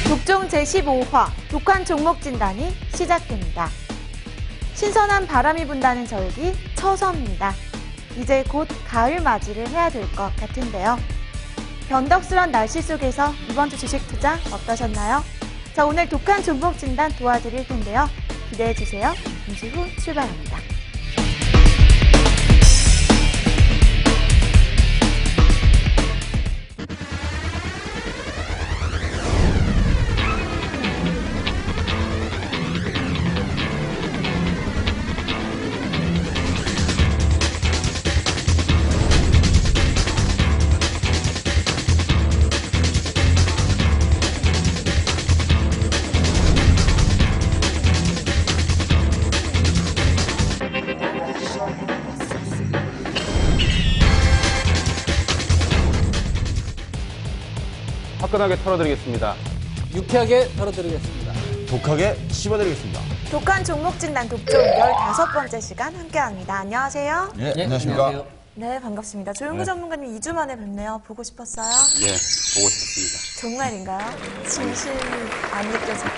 독종 제15화 독한 종목 진단이 시작됩니다. 신선한 바람이 분다는 절기 처서입니다. 이제 곧 가을 맞이를 해야 될 것 같은데요. 변덕스런 날씨 속에서 이번 주 주식 투자 어떠셨나요? 자, 오늘 독한 종목 진단 도와드릴 텐데요. 기대해 주세요. 잠시 후 출발합니다. 화끈하게 털어드리겠습니다. 유쾌하게 털어드리겠습니다. 독하게 씹어드리겠습니다. 독한 종목 진단 독종 15번째 시간 함께합니다. 안녕하세요. 예, 안녕하십니까. 안녕하세요. 네, 반갑습니다. 조용구 전문가님 2주 만에 뵙네요. 보고 싶었어요? 예, 보고 싶습니다. 정말인가요? 진심이 안 느껴져요.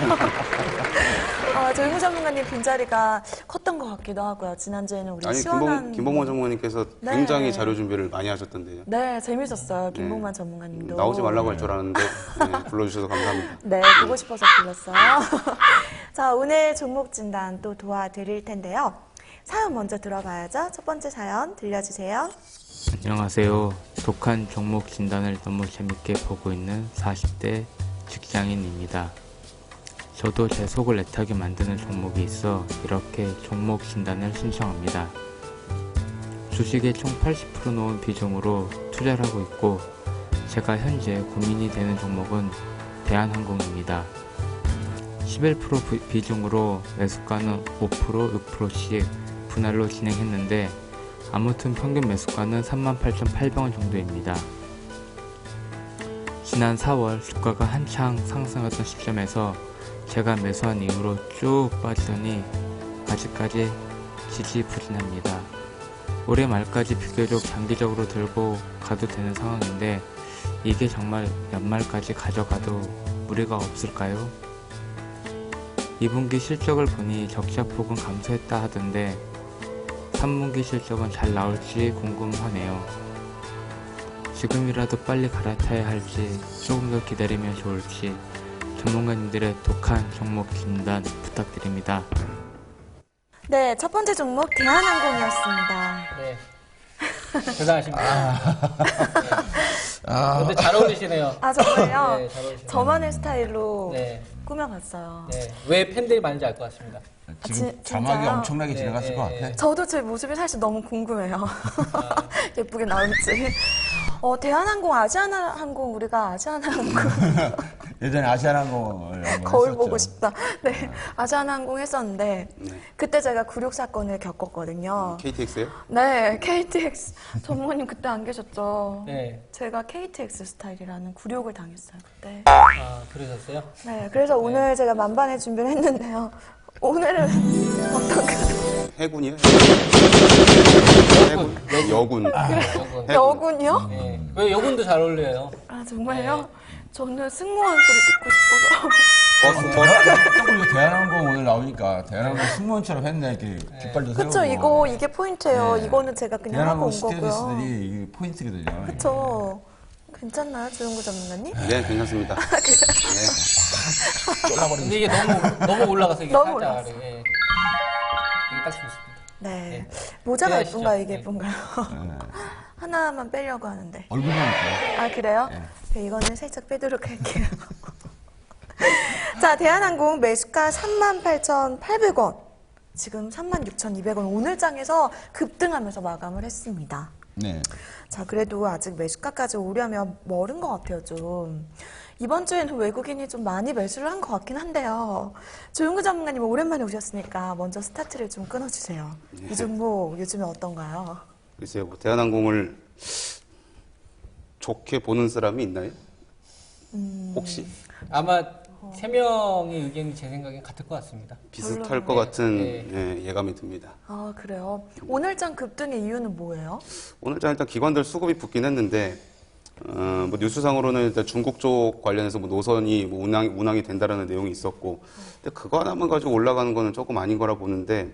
조용구 전문가님 빈자리가 컸던 것 같기도 하고요. 지난주에는 우리 아니, 시원한... 김봉만 전문가님께서 네. 굉장히 자료 준비를 많이 하셨던데요. 네, 재밌었어요. 김봉만 전문가님도. 나오지 말라고 할 줄 알았는데 불러주셔서 감사합니다. 네, 보고 싶어서 불렀어요. 자, 오늘 종목 진단 또 도와드릴 텐데요. 사연 먼저 들어봐야죠. 첫 번째 사연 들려주세요. 안녕하세요. 독한 종목 진단을 너무 재밌게 보고 있는 40대 직장인입니다. 저도 제 속을 애타게 만드는 종목이 있어 이렇게 종목 진단을 신청합니다. 주식의 총 80% 놓은 비중으로 투자를 하고 있고 제가 현재 고민이 되는 종목은 대한항공입니다. 11% 비중으로 매수가는 5%, 6%씩 분할로 진행했는데 아무튼 평균 매수가는 38,800원 정도입니다. 지난 4월 주가가 한창 상승하던 시점에서 제가 매수한 이후로 쭉 빠지더니 아직까지 지지부진합니다. 올해 말까지 비교적 장기적으로 들고 가도 되는 상황인데 이게 정말 연말까지 가져가도 무리가 없을까요? 2분기 실적을 보니 적자폭은 감소했다 하던데 3분기 실적은 잘 나올지 궁금하네요. 지금이라도 빨리 갈아타야 할지 조금 더 기다리면 좋을지 전문가님들의 독한 종목 진단 부탁드립니다. 네, 첫 번째 종목 대한항공이었습니다. 네. 대단하십니다. 근데 잘 어울리시네요. 아, 정말요? 네, 잘 어울리시네요. 저만의 스타일로 네. 꾸며봤어요. 네. 왜 팬들이 많은지 알 것 같습니다. 지금 진짜요? 자막이 엄청나게 네, 지나갔을 네, 것 네. 같아. 저도 제 모습이 사실 너무 궁금해요. 예쁘게 나올지. 대한항공, 아시아나항공, 우리가 아시아나항공 예전에 아시아나항공을 한번 거울 했었죠. 보고 싶다. 네, 아시아나항공 했었는데 그때 제가 굴욕 사건을 겪었거든요. KTX요? 네, KTX 전문가님 그때 안 계셨죠? 네. 제가 KTX 스타일이라는 굴욕을 당했어요 그때. 아, 그러셨어요? 네, 그래서 오늘 제가 만반의 준비를 했는데요. 오늘은 어떤가요? 해군이요? 해군? 여군. 여군. 여군이요? 네. 왜 여군도 잘 어울려요? 아, 정말요? 저는 승무원 소리 듣고 싶어서. 조금 대한항공 오늘 나오니까 대한항공 승무원처럼 했네. 이렇게 깃발도 세우고. 그쵸, 이게 포인트예요. 네. 이거는 제가 그냥 하고 대한항공 온 거고요. 스튜어디스들이 이게 포인트거든요. 그쵸. 괜찮나요, 조용구 전문가님? 네, 괜찮습니다. 근데 이게 너무 올라가서 이게 너무 살짝 올라갔어. 이게 딱 좋습니다. 네. 모자가 네, 예쁜가요, 아시죠? 이게 네. 예쁜가요? 하나만 빼려고 하는데. 얼굴만 있고. 아, 그래요? 네, 이거는 살짝 빼도록 할게요. 자, 대한항공 매수가 38,800원. 지금 36,200원. 오늘 장에서 급등하면서 마감을 했습니다. 네. 자, 그래도 아직 매수가까지 오려면 멀은 것 같아요, 좀. 이번 주에는 외국인이 좀 많이 매수를 한 것 같긴 한데요. 조용구 전문가님 오랜만에 오셨으니까 먼저 스타트를 좀 끊어주세요. 이 종목 요즘에 어떤가요? 글쎄요, 뭐 대한항공을 좋게 보는 사람이 있나요? 혹시? 아마 세 명의 의견이 제 생각엔 같을 것 같습니다. 비슷할 것 같은 예감이 듭니다. 아, 그래요? 오늘장 급등의 이유는 뭐예요? 오늘 장 일단 기관들 수급이 붙긴 했는데 뭐 뉴스상으로는 일단 중국 쪽 관련해서 뭐 노선이 뭐 운항이 된다라는 내용이 있었고, 근데 그거 하나만 가지고 올라가는 거는 조금 아닌 거라 보는데,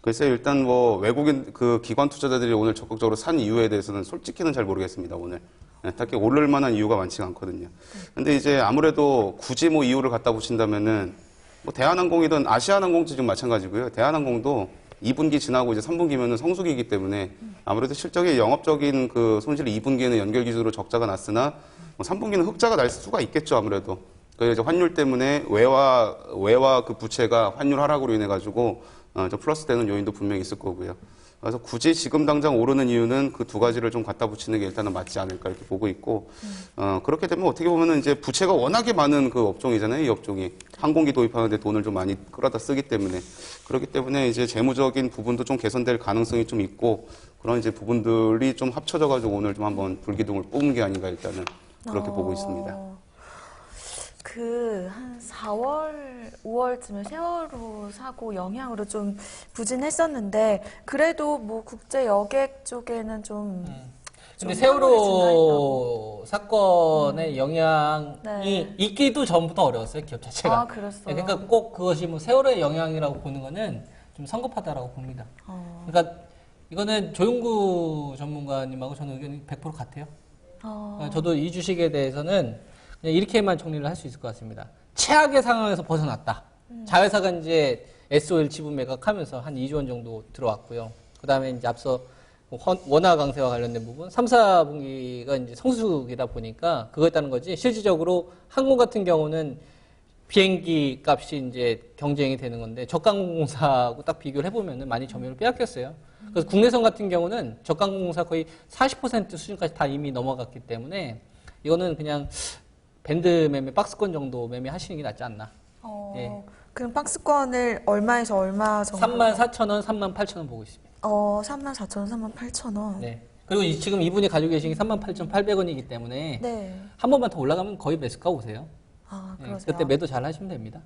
글쎄 일단 뭐 외국인 그 기관 투자자들이 오늘 적극적으로 산 이유에 대해서는 솔직히는 잘 모르겠습니다, 오늘. 네, 딱히 오를 만한 이유가 많지가 않거든요. 근데 이제 아무래도 굳이 뭐 이유를 갖다 붙인다면은 뭐 대한항공이든 아시아나항공 지금 마찬가지고요. 대한항공도 2분기 지나고 이제 3분기면은 성수기이기 때문에 아무래도 실적의 영업적인 그 손실이 2분기에는 연결 기준으로 적자가 났으나 뭐 3분기는 흑자가 날 수가 있겠죠, 아무래도. 그 이제 환율 때문에 외화 그 부채가 환율 하락으로 인해 가지고 좀 플러스 되는 요인도 분명히 있을 거고요. 그래서 굳이 지금 당장 오르는 이유는 그 두 가지를 좀 갖다 붙이는 게 일단은 맞지 않을까 이렇게 보고 있고, 그렇게 되면 어떻게 보면은 이제 부채가 워낙에 많은 그 업종이잖아요, 이 업종이. 항공기 도입하는데 돈을 좀 많이 끌어다 쓰기 때문에. 그렇기 때문에 이제 재무적인 부분도 좀 개선될 가능성이 좀 있고, 그런 이제 부분들이 좀 합쳐져가지고 오늘 좀 한번 불기둥을 뽑은 게 아닌가 일단은 그렇게 보고 있습니다. 한 4월, 5월쯤에 세월호 사고 영향으로 좀 부진했었는데 그래도 뭐 국제 여객 쪽에는 좀 근데 좀 세월호 사건의 영향이 네. 있기도 전부터 어려웠어요, 기업 자체가. 아, 그랬어요. 네, 그러니까 꼭 그것이 뭐 세월호의 영향이라고 보는 거는 좀 성급하다라고 봅니다. 그러니까 이거는 조용구 전문가님하고 저는 의견이 100% 같아요. 그러니까 저도 이 주식에 대해서는 그냥 이렇게만 정리를 할 수 있을 것 같습니다. 최악의 상황에서 벗어났다. 자회사가 이제 SOL 지분 매각하면서 한 2조 원 정도 들어왔고요. 그 다음에 이제 앞서 원화 강세와 관련된 부분, 3, 4분기가 이제 성수기다 보니까 그거였다는 거지. 실질적으로 항공 같은 경우는 비행기 값이 이제 경쟁이 되는 건데 저가항공사하고 딱 비교를 해보면은 많이 점유율을 빼앗겼어요. 그래서 국내선 같은 경우는 저가항공사 거의 40% 수준까지 다 이미 넘어갔기 때문에 이거는 그냥 밴드 매매, 박스권 정도 매매 하시는 게 낫지 않나. 예. 그럼 박스권을 얼마에서 얼마 정도? 34,000원, 38,000원 보고 있습니다. 34,000원, 38,000원. 네. 그리고 지금 이분이 가지고 계신 게 38,800원이기 때문에 네. 한 번만 더 올라가면 거의 매수가 오세요. 아, 네. 그러세요. 그때 매도 잘 하시면 됩니다.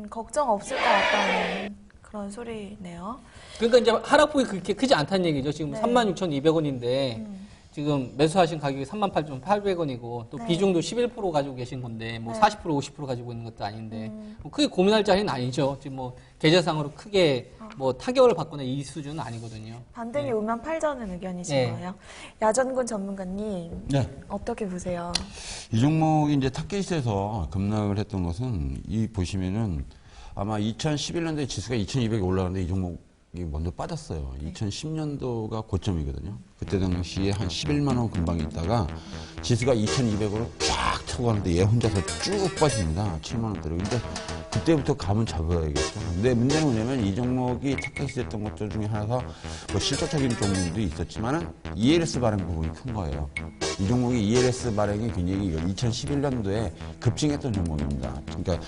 걱정 없을 것 같다는 그런 소리네요. 그러니까 이제 하락폭이 그렇게 크지 않다는 얘기죠. 지금 네. 36,200원인데 지금 매수하신 가격이 38,800원이고 또 네. 비중도 11% 가지고 계신 건데 뭐 네. 40% 50% 가지고 있는 것도 아닌데 뭐 크게 고민할 자리는 아니죠. 지금 뭐 계좌상으로 크게 뭐 타격을 받거나 이 수준은 아니거든요. 반등이 오면 팔자는 의견이신 네. 거예요. 야전군 전문가님 네. 어떻게 보세요? 이 종목이 이제 타겟에서 급락을 했던 것은 이 보시면은 아마 2011년도에 지수가 2200이 올라갔는데 이 종목이 먼저 빠졌어요. 2010년도가 고점이거든요. 그때 당시에 한 11만 원 근방에 있다가 지수가 2200으로 쫙 타고 가는데 얘 혼자서 쭉 빠집니다. 7만 원대로. 근데 그때부터 감은 잡아야겠죠. 근데 문제는 뭐냐면 이 종목이 타겟이 됐던 것 중에 하나가 뭐 실적적인 종목도 있었지만은 ELS 발행 부분이 큰 거예요. 이 종목이 ELS 발행이 굉장히 2011년도에 급증했던 종목입니다. 그러니까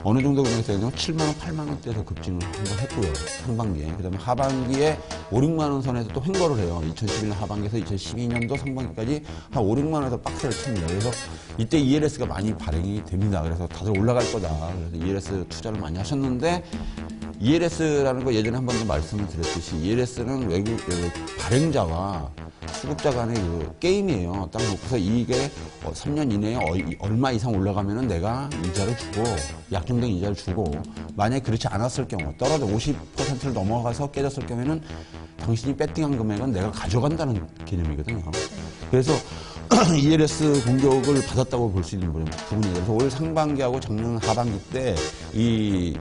어느 정도 금액에서는 7만 원, 8만 원대에서 급증을 한번 했고요. 상반기에. 그다음에 하반기에 5, 6만 원 선에서 또 횡보를 해요. 2011년 하반기에서 2012년도 상반기까지 한 5, 6만 원에서 박스를 칩니다. 그래서 이때 ELS가 많이 발행이 됩니다. 그래서 다들 올라갈 거다. 그래서 ELS 투자를 많이 하셨는데 ELS라는 거 예전에 한 번도 말씀을 드렸듯이 ELS는 외국 발행자와 수급자 간의 그 게임이에요. 딱 놓고서 이게 3년 이내에 얼마 이상 올라가면은 내가 이자를 주고 약정된 이자를 주고 만약에 그렇지 않았을 경우 떨어져 50%를 넘어가서 깨졌을 경우에는 당신이 배팅한 금액은 내가 가져간다는 개념이거든요. 그래서 ELS 공격을 받았다고 볼 수 있는 부분이에요. 그래서 올 상반기하고 작년 하반기 때 이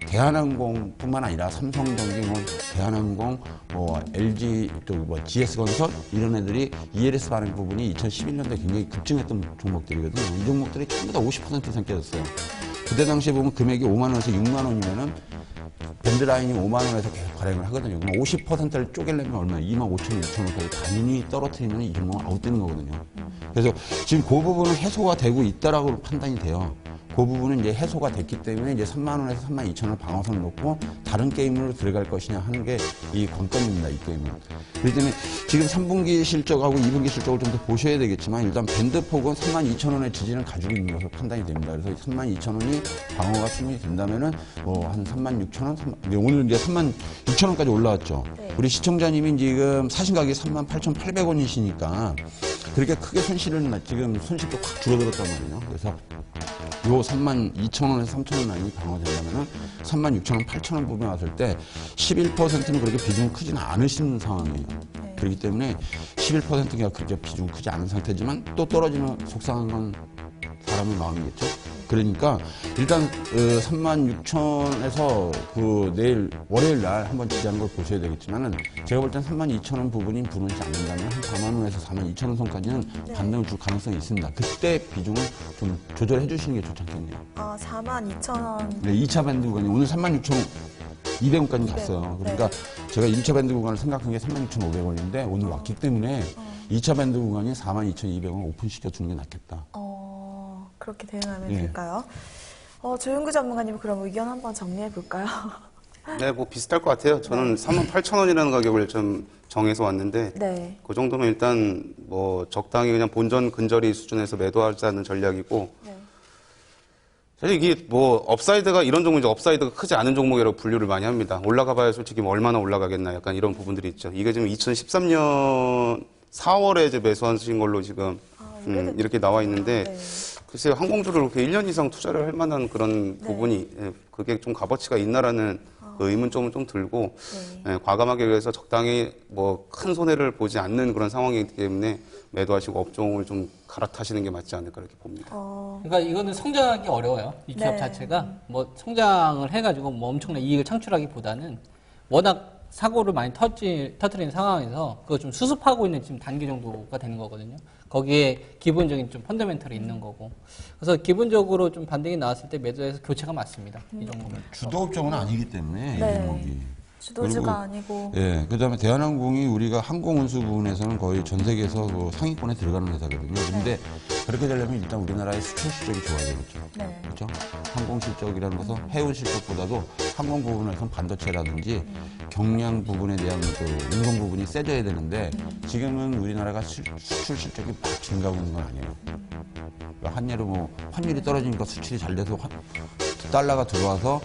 대한항공뿐만 아니라 삼성전기, 대한항공, LG, 또 GS건설 이런 애들이 ELS 발행 부분이 2011년도에 굉장히 급증했던 종목들이거든요. 이 종목들이 전부 다 50% 이상 깨졌어요. 그때 당시에 보면 금액이 5만 원에서 6만 원이면은 밴드라인이 5만 원에서 계속 발행을 하거든요. 그럼 50%를 쪼개려면 얼마예요? 2만 5천, 6천 원까지 단위니 떨어뜨리면 이 종목은 아웃되는 거거든요. 그래서 지금 그 부분은 해소가 되고 있다라고 판단이 돼요. 그 부분은 이제 해소가 됐기 때문에 이제 3만 원에서 3만 2천 원 방어선을 놓고 다른 게임으로 들어갈 것이냐 하는 게 이 관건입니다, 이 게임은. 그렇기 때문에 지금 3분기 실적하고 2분기 실적을 좀 더 보셔야 되겠지만 일단 밴드폭은 3만 2천 원의 지지를 가지고 있는 것으로 판단이 됩니다. 그래서 3만 2천 원이 방어가 충분히 된다면은 한 3만 6천 원, 오늘 이제 3만 6천 원까지 올라왔죠. 네. 우리 시청자님이 지금 사신 가격이 3만 8,800원이시니까 그렇게 크게 지금 손실도 확 줄어들었단 말이에요. 그래서 요 32,000원에서 3,000원 라인이 방어되려면은 36,000원, 8,000원 부분에 왔을 때 11%는 그렇게 비중이 크지는 않으신 상황이에요. 그렇기 때문에 11%가 그렇게 비중이 크지 않은 상태지만 또 떨어지는 속상한 건 사람의 마음이겠죠. 그러니까 일단 36,000원에서 내일 월요일 날 한번 지지하는 걸 보셔야 되겠지만은 제가 볼 땐 32,000원 부분이 무너지지 않는다면 한 4만 원에서 42,000원 선까지는 반등을 줄 가능성이 있습니다. 그때 비중을 좀 조절해 주시는 게 좋지 않겠네요. 42,000원. 네, 2차 밴드 구간이 오늘 36,200원까지 갔어요. 그러니까 제가 1차 밴드 구간을 생각한 게 36,500원인데 오늘 왔기 때문에 2차 밴드 구간이 42,200원 오픈시켜 주는 게 낫겠다. 그렇게 대응하면 예. 될까요? 조윤구 전문가님 그럼 의견 한번 정리해 볼까요? 네, 뭐 비슷할 것 같아요. 저는 38,000원이라는 가격을 좀 정해서 왔는데 네. 그 정도면 일단 뭐 적당히 그냥 본전 근저리 수준에서 매도하자는 전략이고 네. 사실 이게 뭐 업사이드가 이런 종목이죠. 업사이드가 크지 않은 종목이라고 분류를 많이 합니다. 올라가봐야 솔직히 뭐 얼마나 올라가겠나 약간 이런 부분들이 있죠. 이게 지금 2013년 4월에 이제 매수하신 걸로 지금 이렇게 나와 있는데 네. 글쎄요, 항공주를 그렇게 1년 이상 투자를 할 만한 그런 부분이, 그게 좀 값어치가 있나라는 그 의문점은 좀 들고, 과감하게 그래서 적당히 뭐 큰 손해를 보지 않는 그런 상황이기 때문에 매도하시고 업종을 좀 갈아타시는 게 맞지 않을까 이렇게 봅니다. 그러니까 이거는 성장하기 어려워요. 이 기업 네. 자체가 뭐 성장을 해가지고 뭐 엄청난 이익을 창출하기보다는 워낙 사고를 많이 터뜨리는 상황에서 그거 좀 수습하고 있는 지금 단계 정도가 되는 거거든요. 거기에 기본적인 좀 펀더멘털이 있는 거고. 그래서 기본적으로 좀 반등이 나왔을 때 매도해서 교체가 맞습니다. 이 종목은. 주도 업종은 아니기 때문에 네. 이 종목이. 주도주가 그리고, 아니고. 예, 그다음에 대한항공이 우리가 항공운수 부분에서는 거의 전 세계에서 그 상위권에 들어가는 회사거든요. 근데 그렇게 되려면 일단 우리나라의 수출 실적이 좋아야 되겠죠. 네. 그렇죠? 항공 실적이라는 것은 해운 실적보다도 항공 부분에서는 반도체라든지 경량 부분에 대한 그 운송 부분이 세져야 되는데 지금은 우리나라가 수출 실적이 막 증가하고 있는 건 아니에요. 그러니까 한예로 뭐 환율이 떨어지니까 수출이 잘 돼서 달러가 들어와서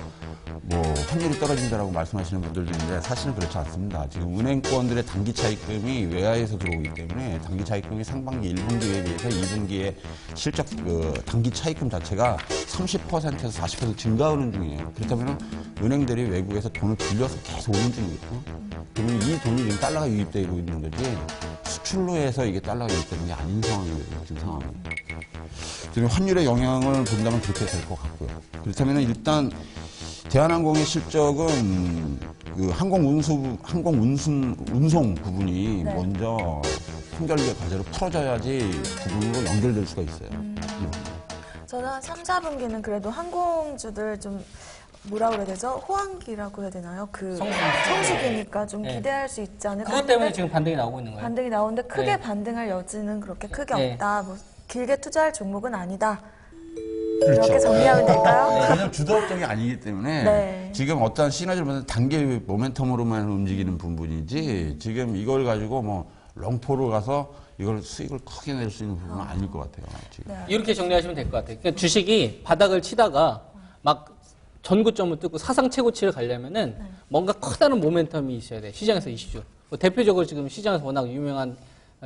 뭐 환율이 떨어진다라고 말씀하시는 분들도 있는데 사실은 그렇지 않습니다. 지금 은행권들의 단기 차입금이 외화에서 들어오기 때문에 단기 차입금이 상반기 1분기에 비해서 2분기에 실적 그 단기 차입금 자체가 30%에서 40% 증가하는 중이에요. 그렇다면 은행들이 외국에서 돈을 빌려서 계속 오는 중이거든요. 그러면 이 돈이 지금 달러가 유입되고 있는 거지 수출로 해서 이게 달러가 유입되는 게 아닌 상황이거든요. 지금 상황이. 지금 환율의 영향을 본다면 그렇게 될 것 같고요. 그렇다면 일단 대한항공의 실적은 그 운송 부분이 네. 먼저 한결계 과제로 풀어져야지 부분으로 연결될 수가 있어요. 저는 한 3, 4분기는 그래도 항공주들 좀 뭐라 그래야 되죠? 호황기라고 해야 되나요? 그 성수기니까 좀 네. 기대할 수 있지 않을까 그것 때문에 했는데 지금 반등이 나오고 있는 거예요. 반등이 나오는데 크게 네. 반등할 여지는 그렇게 크게 네. 없다. 뭐 길게 투자할 종목은 아니다. 이렇게 정리하면 될까요? 왜냐하면 주도 업종이 아니기 때문에 네. 지금 어떤 시너지를 보면 단계 모멘텀으로만 움직이는 부분이지 지금 이걸 가지고 뭐 롱포로 가서 이걸 수익을 크게 낼 수 있는 부분은 아닐 것 같아요. 지금. 네. 이렇게 정리하시면 될 것 같아요. 그러니까 주식이 바닥을 치다가 막 전고점을 뚫고 사상 최고치를 가려면은 뭔가 커다란 모멘텀이 있어야 돼. 시장에서 이슈죠. 뭐 대표적으로 지금 시장에서 워낙 유명한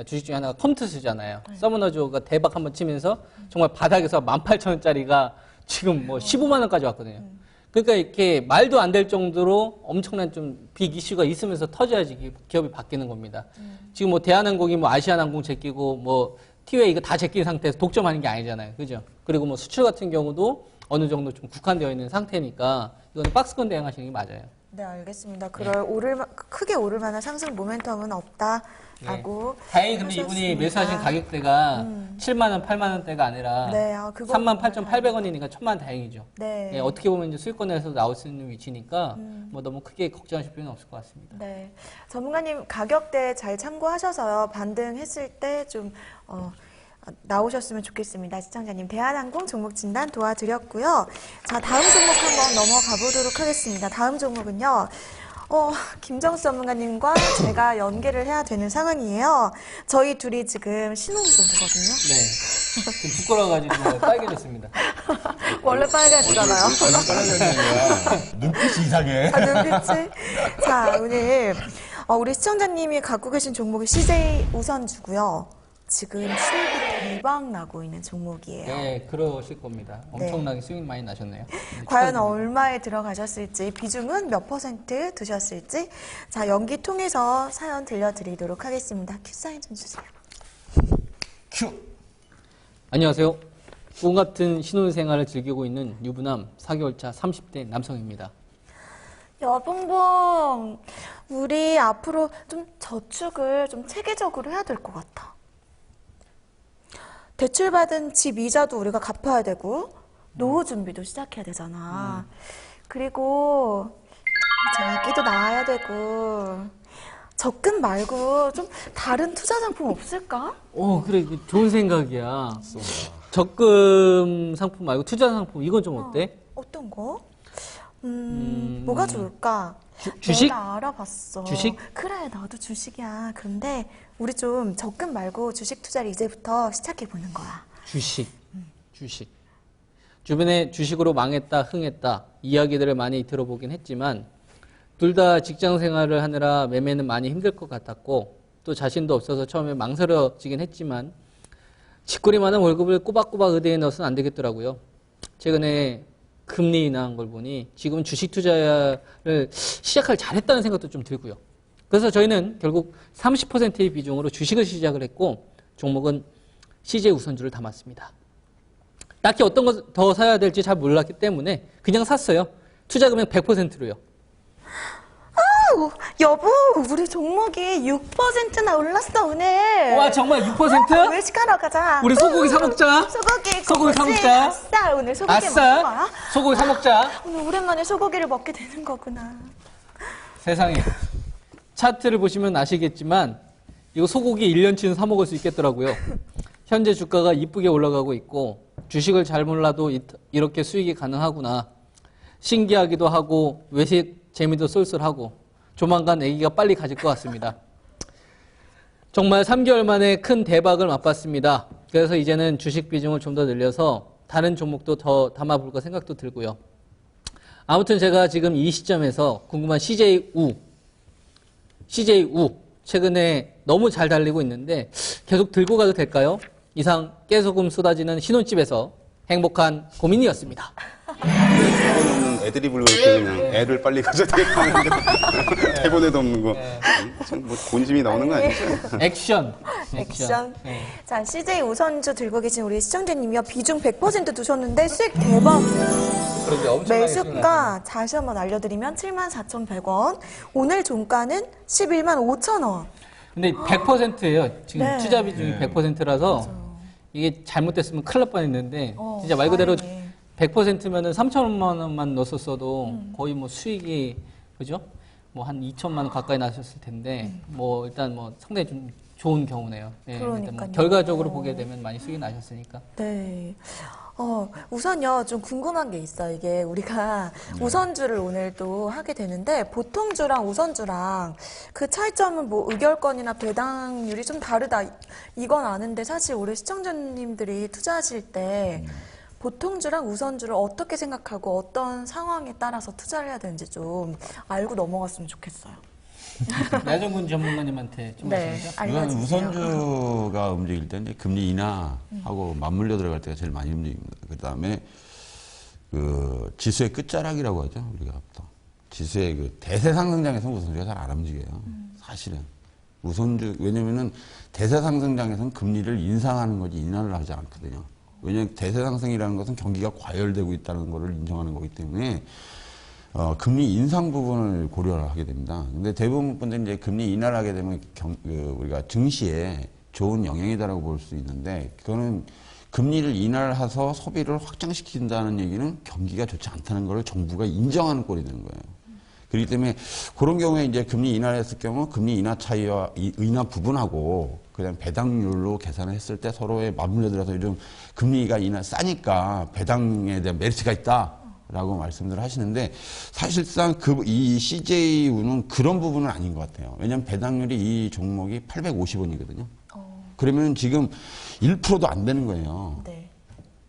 주식 중에 하나가 컴투스잖아요. 서머너즈가 대박 한번 치면서 정말 바닥에서 18,000원짜리가 지금 뭐 15만 원까지 왔거든요. 그러니까 이렇게 말도 안 될 정도로 엄청난 좀 빅 이슈가 있으면서 터져야지 기업이 바뀌는 겁니다. 지금 뭐 대한항공이 뭐 아시아나항공 제끼고 뭐 티웨이 이거 다 제낀 상태에서 독점하는 게 아니잖아요. 그죠? 그리고 뭐 수출 같은 경우도 어느 정도 좀 국한되어 있는 상태니까 이건 박스권 대응하시는 게 맞아요. 네, 알겠습니다. 크게 오를 만한 상승 모멘텀은 없다라고. 다행히 근데 이분이 매수하신 가격대가 7만 원, 8만 원대가 아니라 네, 그거 38,800원이니까 천만 다행이죠. 네. 예, 어떻게 보면 이제 수익권에서 나올 수 있는 위치니까 뭐 너무 크게 걱정하실 필요는 없을 것 같습니다. 네. 전문가님 가격대 잘 참고하셔서요. 반등했을 때 좀 나오셨으면 좋겠습니다. 시청자님 대한항공 종목 진단 도와드렸고요. 자, 다음 종목 한번 넘어가 보도록 하겠습니다. 다음 종목은요. 김정수 전문가님과 제가 연계를 해야 되는 상황이에요. 저희 둘이 지금 신혼부부거든요. 네. 좀 부끄러워가지고 빨개졌습니다. 원래 빨개지잖아요. 눈빛이 이상해. 눈빛이. 자, 오늘 우리 시청자님이 갖고 계신 종목이 CJ 우선주고요. 지금 수익이 대박 나고 있는 종목이에요. 네, 그러실 겁니다. 네. 엄청나게 수익 많이 나셨네요. 과연 축하드립니다. 얼마에 들어가셨을지, 비중은 몇 % 두셨을지. 자, 연기 통해서 사연 들려드리도록 하겠습니다. 큐 사인 좀 주세요. 큐. 안녕하세요. 꿈 같은 신혼생활을 즐기고 있는 유부남 4개월차 30대 남성입니다. 여봉봉, 우리 앞으로 좀 저축을 좀 체계적으로 해야 될 것 같아. 대출받은 집 이자도 우리가 갚아야 되고, 노후 준비도 시작해야 되잖아. 그리고 이제 아기도 낳아야 되고, 적금 말고 좀 다른 투자 상품 없을까? 그래. 이거 좋은 생각이야. 적금 상품 말고 투자 상품, 이건 좀 어때? 어떤 거? 뭐가 좋을까? 주식? 내가 알아봤어. 주식? 그래, 나도 주식이야. 그런데 우리 좀 적금 말고 주식 투자를 이제부터 시작해 보는 거야. 주식. 주식. 주변에 주식으로 망했다, 흥했다 이야기들을 많이 들어보긴 했지만 둘 다 직장 생활을 하느라 매매는 많이 힘들 것 같았고 또 자신도 없어서 처음에 망설여지긴 했지만 쥐꼬리 많은 월급을 꼬박꼬박 의대에 넣어서는 안 되겠더라고요. 최근에 금리 인하한 걸 보니 지금 주식 투자를 시작하기 잘했다는 생각도 좀 들고요. 그래서 저희는 결국 30%의 비중으로 주식을 시작을 했고 종목은 CJ 우선주를 담았습니다. 딱히 어떤 거 더 사야 될지 잘 몰랐기 때문에 그냥 샀어요. 투자 금액 100%로요. 여보, 우리 종목이 6%나 올랐어, 오늘. 와, 정말 6%? 외식하러 가자. 우리 소고기 사 먹자. 소고기 사 먹자. 아싸, 오늘 소고기 먹는 아싸. 거야? 소고기 사 먹자. 오늘 오랜만에 소고기를 먹게 되는 거구나. 세상에. 차트를 보시면 아시겠지만 이거 소고기 1년치는 사 먹을 수 있겠더라고요. 현재 주가가 이쁘게 올라가고 있고 주식을 잘 몰라도 이렇게 수익이 가능하구나. 신기하기도 하고 외식 재미도 쏠쏠하고 조만간 아기가 빨리 가질 것 같습니다. 정말 3개월 만에 큰 대박을 맛봤습니다. 그래서 이제는 주식 비중을 좀 더 늘려서 다른 종목도 더 담아볼까 생각도 들고요. 아무튼 제가 지금 이 시점에서 궁금한 CJU 최근에 너무 잘 달리고 있는데 계속 들고 가도 될까요? 이상 깨소금 쏟아지는 신혼집에서 행복한 고민이었습니다. 애드립을 그렇게 그냥 애를 빨리 가져야 되겠다 하는데 대본에도 없는 거. 뭐 본심이 나오는 거 아니죠? 액션. 네. 자, CJ 우선주 들고 계신 우리 시청자님이요. 비중 100% 두셨는데 수익 대박. 그런데 엄청나게 매수가 다시 한번 알려드리면 74,100원. 오늘 종가는 115,000원. 근데 100%예요. 지금 네. 투자 비중이 100%라서 이게 잘못됐으면 큰일 날 뻔했는데 진짜 말 그대로 다행이네. 100%면은 3천만 원만 넣었어도 거의 뭐 수익이 그죠? 뭐 한 2천만 원 가까이 나셨을 텐데 뭐 일단 뭐 상당히 좀 좋은 경우네요. 네, 일단 뭐 그러니까요. 결과적으로 보게 되면 많이 수익이 나셨으니까. 네. 우선요, 좀 궁금한 게 있어요. 이게 우리가 우선주를 오늘 또 하게 되는데, 보통주랑 우선주랑 그 차이점은 뭐 의결권이나 배당률이 좀 다르다. 이건 아는데, 사실 우리 시청자님들이 투자하실 때, 보통주랑 우선주를 어떻게 생각하고 어떤 상황에 따라서 투자를 해야 되는지 좀 알고 넘어갔으면 좋겠어요. 나정군 전문가님한테 좀 네, 말씀하시죠. 우선 알려주세요. 우선주가 움직일 때 이제 금리 인하하고 맞물려 들어갈 때가 제일 많이 움직입니다. 그 다음에 그 지수의 끝자락이라고 하죠. 우리가 보통. 지수의 그 대세 상승장에서는 우선주가 잘 안 움직여요. 사실은. 우선주, 왜냐면은 대세 상승장에서는 금리를 인상하는 거지 인하를 하지 않거든요. 왜냐면 대세 상승이라는 것은 경기가 과열되고 있다는 것을 인정하는 거기 때문에 금리 인상 부분을 고려를 하게 됩니다. 근데 대부분 분들이 이제 금리 인하를 하게 되면 우리가 증시에 좋은 영향이다라고 볼 수 있는데 그거는 금리를 인하를 해서 소비를 확장시킨다는 얘기는 경기가 좋지 않다는 걸 정부가 인정하는 꼴이 되는 거예요. 그렇기 때문에 그런 경우에 이제 금리 인하를 했을 경우 금리 인하 차이와 인하 부분하고 그다음 배당률로 계산을 했을 때 서로에 맞물려 들어서 요즘 금리가 인하 싸니까 배당에 대한 메리트가 있다라고 말씀들을 하시는데 사실상 이 CJU는 그런 부분은 아닌 것 같아요. 왜냐하면 배당률이 이 종목이 850원이거든요. 그러면 지금 1%도 안 되는 거예요. 네.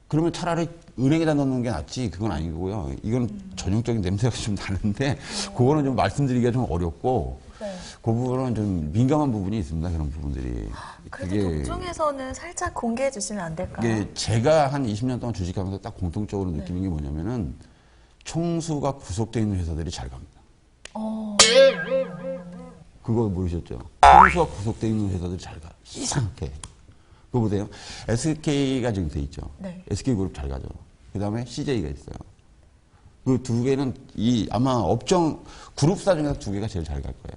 그러면 차라리 은행에다 넣는 게 낫지 그건 아니고요. 이건 전형적인 냄새가 좀 나는데 그거는 좀 말씀드리기가 좀 어렵고 네. 그 부분은 좀 민감한 부분이 있습니다. 그런 부분들이. 그래도 독종에서는 살짝 공개해 주시면 안 될까요? 이게 제가 한 20년 동안 주식하면서 딱 공통적으로 느끼는 게 뭐냐면은 총수가 구속되어 있는 회사들이 잘 갑니다. 그거 모르셨죠? 총수가 구속되어 있는 회사들이 잘 가. 이상하게. 그거 보세요. SK가 지금 돼 있죠. 네. SK그룹 잘 가죠. 그 다음에 CJ가 있어요. 그 두 개는 아마 업종, 그룹사 중에서 두 개가 제일 잘 갈 거예요.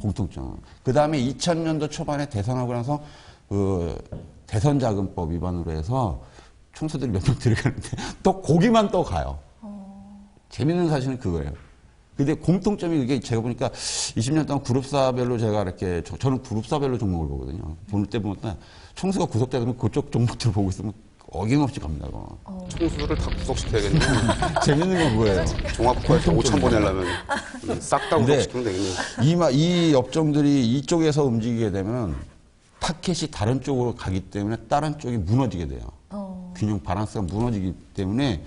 공통점. 그 다음에 2000년도 초반에 대선하고 나서 그 대선자금법 위반으로 해서 총수들이 몇 명 들어가는데 또 거기만 또 가요. 재밌는 사실은 그거예요. 근데 공통점이 그게 제가 보니까 20년 동안 그룹사별로 제가 이렇게, 저는 그룹사별로 종목을 보거든요. 볼 때 보면 총수가 구속되면 그쪽 종목들을 보고 있으면 어김없이 갑니다. 총수를 다 구속시켜야겠네. 재밌는 건 그거예요. 종합부에서 5,000번 하려면 싹 다 구속시키면 되겠네. 이 업종들이 이쪽에서 움직이게 되면 타켓이 다른 쪽으로 가기 때문에 다른 쪽이 무너지게 돼요. 균형 바란스가 무너지기 때문에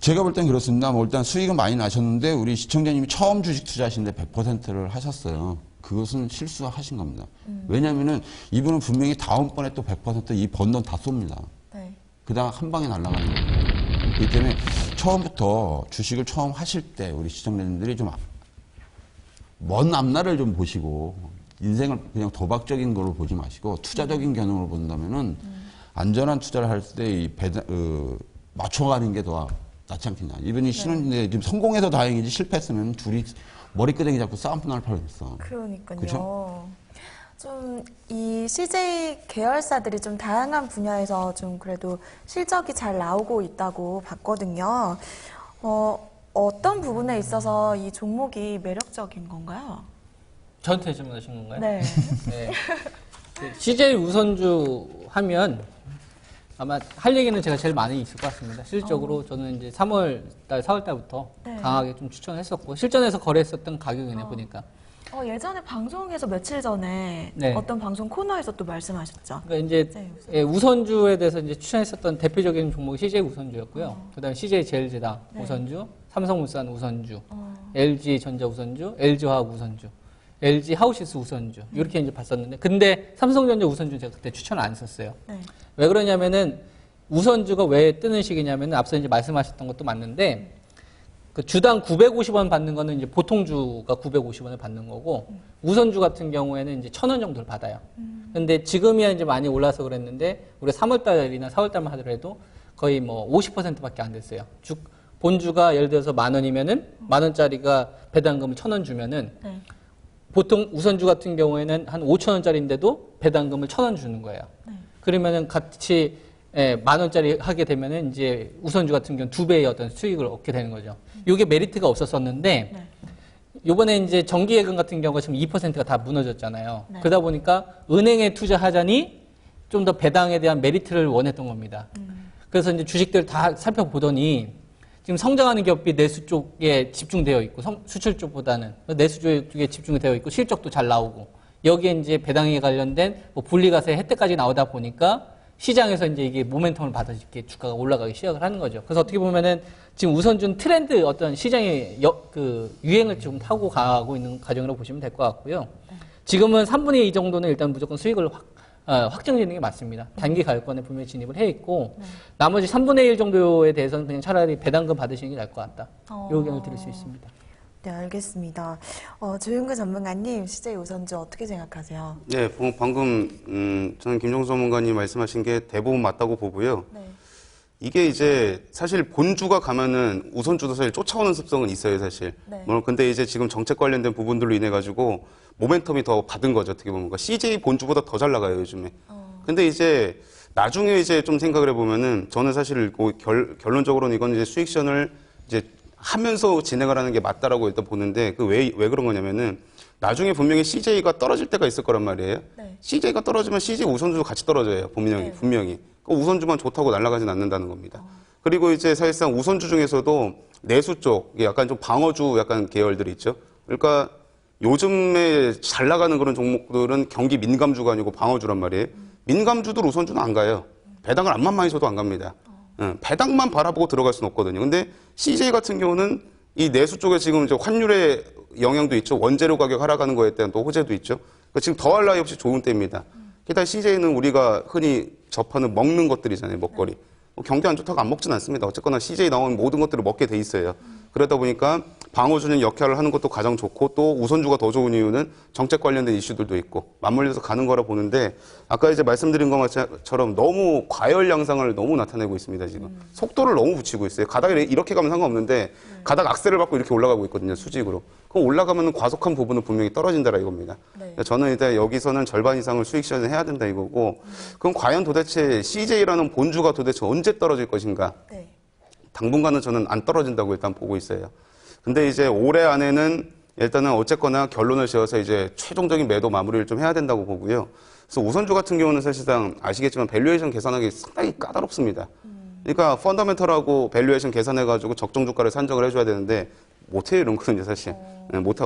제가 볼 땐 그렇습니다. 뭐 일단 수익은 많이 나셨는데 우리 시청자님이 처음 주식 투자하시는데 100%를 하셨어요. 그것은 실수하신 겁니다. 왜냐면은 이분은 분명히 다음번에 또 100% 번 돈 다 쏩니다. 네. 그다음 한 방에 날아가는 거예요. 그렇기 때문에 처음부터 주식을 처음 하실 때 우리 시청자님들이 좀 먼 앞날을 좀 보시고 인생을 그냥 도박적인 걸로 보지 마시고 투자적인 개념으로 본다면은 안전한 투자를 할 때 이 맞춰가는 게 더 낫지 않겠냐. 이분이 신혼인데 지금 성공해서 다행이지 실패했으면 둘이 머리끄댕이 잡고 싸움 날 뻔했어. 그러니까요. 그쵸? 좀 이 CJ 계열사들이 좀 다양한 분야에서 좀 그래도 실적이 잘 나오고 있다고 봤거든요. 어떤 부분에 있어서 이 종목이 매력적인 건가요? 저한테 질문하신 건가요? 네. 네. CJ 우선주 하면 아마 할 얘기는 제가 제일 많이 있을 것 같습니다. 실질적으로 저는 이제 3월달, 4월달부터 네. 강하게 좀 추천했었고 실전에서 거래했었던 가격이네 보니까. 예전에 방송에서 며칠 전에 네. 어떤 방송 코너에서 또 말씀하셨죠. 그러니까 이제 네, 우선주에 대해서 이제 추천했었던 대표적인 종목이 CJ 우선주였고요. 그다음에 CJ 제일제당 네. 우선주, 삼성물산 우선주, LG 전자 우선주, LG 화학 우선주, LG 하우시스 우선주 이렇게 이제 봤었는데, 근데 삼성전자 우선주 제가 그때 추천 안 했었어요. 네. 왜 그러냐면은 우선주가 왜 뜨는 시기냐면 앞서 이제 말씀하셨던 것도 맞는데. 그 주당 950원 받는 거는 이제 보통주가 950원을 받는 거고 우선주 같은 경우에는 이제 1,000원 정도를 받아요. 근데 지금이야 이제 많이 올라서 그랬는데 우리 3월달이나 4월달만 하더라도 거의 뭐 50%밖에 안 됐어요. 본주가 예를 들어서 10,000원이면은 10,000원짜리가 배당금을 1,000원 주면은 네. 보통 우선주 같은 경우에는 한 5,000원짜리인데도 배당금을 1,000원 주는 거예요. 네. 그러면은 같이 10,000원짜리 하게 되면은 이제 우선주 같은 경우는 2배의 어떤 수익을 얻게 되는 거죠. 이게 메리트가 없었었는데, 네. 요번에 이제 정기예금 같은 경우가 지금 2%가 다 무너졌잖아요. 네. 그러다 보니까 은행에 투자하자니 좀 더 배당에 대한 메리트를 원했던 겁니다. 그래서 이제 주식들 다 살펴보더니 지금 성장하는 기업이 내수 쪽에 집중되어 있고 수출 쪽보다는 내수 쪽에 집중이 되어 있고 실적도 잘 나오고 여기에 이제 배당에 관련된 뭐 분리과세 혜택까지 나오다 보니까 시장에서 이제 이게 모멘텀을 받아서 이렇게 주가가 올라가기 시작을 하는 거죠. 그래서 어떻게 보면은 지금 우선준 트렌드 어떤 시장의 유행을 지금 타고 가고 있는 과정이라고 보시면 될 것 같고요. 지금은 3분의 2 정도는 일단 무조건 수익을 확정짓는 게 맞습니다. 단기 가격권에 분명히 진입을 해 있고 나머지 3분의 1 정도에 대해서는 그냥 차라리 배당금 받으시는 게 나을 것 같다. 이 의견을 드릴 수 있습니다. 네, 알겠습니다. 조윤구 전문가님, CJ 우선주 어떻게 생각하세요? 네, 방금 저는 김종수 전문가님 말씀하신 게 대부분 맞다고 보고요. 네. 이게 이제 사실 본주가 가면은 우선주도 사실 쫓아오는 습성은 있어요, 사실. 네. 물론 근데 이제 지금 정책 관련된 부분들로 인해 가지고 모멘텀이 더 받은 거죠, 어떻게 보면. 그러니까 CJ 본주보다 더 잘 나가요, 요즘에. 근데 이제 나중에 이제 좀 생각을 해보면은 저는 사실 결론적으로는 이건 이제 수익 시전을 이제 하면서 진행을 하는 게 맞다라고 일단 보는데 왜 그런 거냐면은 나중에 분명히 CJ가 떨어질 때가 있을 거란 말이에요. 네. CJ가 떨어지면 CJ 우선주도 같이 떨어져요. 분명히. 그 우선주만 좋다고 날아가진 않는다는 겁니다. 그리고 이제 사실상 우선주 중에서도 내수 쪽, 약간 좀 방어주 약간 계열들이 있죠. 그러니까 요즘에 잘 나가는 그런 종목들은 경기 민감주가 아니고 방어주란 말이에요. 민감주도 우선주는 안 가요. 배당을 암만 많이 줘도 안 갑니다. 배당만 바라보고 들어갈 수는 없거든요. 근데 CJ 같은 경우는 이 내수 쪽에 지금 이제 환율의 영향도 있죠. 원재료 가격 하락하는 거에 대한 또 호재도 있죠. 그러니까 지금 더할 나위 없이 좋은 때입니다. 게다가 CJ는 우리가 흔히 접하는 먹는 것들이잖아요. 먹거리. 뭐 경기 안 좋다고 안 먹진 않습니다. 어쨌거나 CJ 나오는 모든 것들을 먹게 돼 있어요. 그러다 보니까 방어주는 역할을 하는 것도 가장 좋고 또 우선주가 더 좋은 이유는 정책 관련된 이슈들도 있고 맞물려서 가는 거라 보는데 아까 이제 말씀드린 것처럼 너무 과열 양상을 너무 나타내고 있습니다. 지금 속도를 너무 붙이고 있어요. 가다가 이렇게 가면 상관없는데 가다가 악셀을 밟고 이렇게 올라가고 있거든요. 수직으로. 그럼 올라가면 과속한 부분은 분명히 떨어진다라 이겁니다. 네. 저는 일단 여기서는 절반 이상을 수익 실현을 해야 된다 이거고 그럼 과연 도대체 CJ라는 본주가 도대체 언제 떨어질 것인가? 네. 당분간은 저는 안 떨어진다고 일단 보고 있어요. 근데 이제 올해 안에는 일단은 어쨌거나 결론을 지어서 이제 최종적인 매도 마무리를 좀 해야 된다고 보고요. 그래서 우선주 같은 경우는 사실상 아시겠지만 밸류에이션 계산하기 상당히 까다롭습니다. 그러니까 펀더멘털하고 밸류에이션 계산해가지고 적정 주가를 산정을 해줘야 되는데 못해요 이런 거는 사실.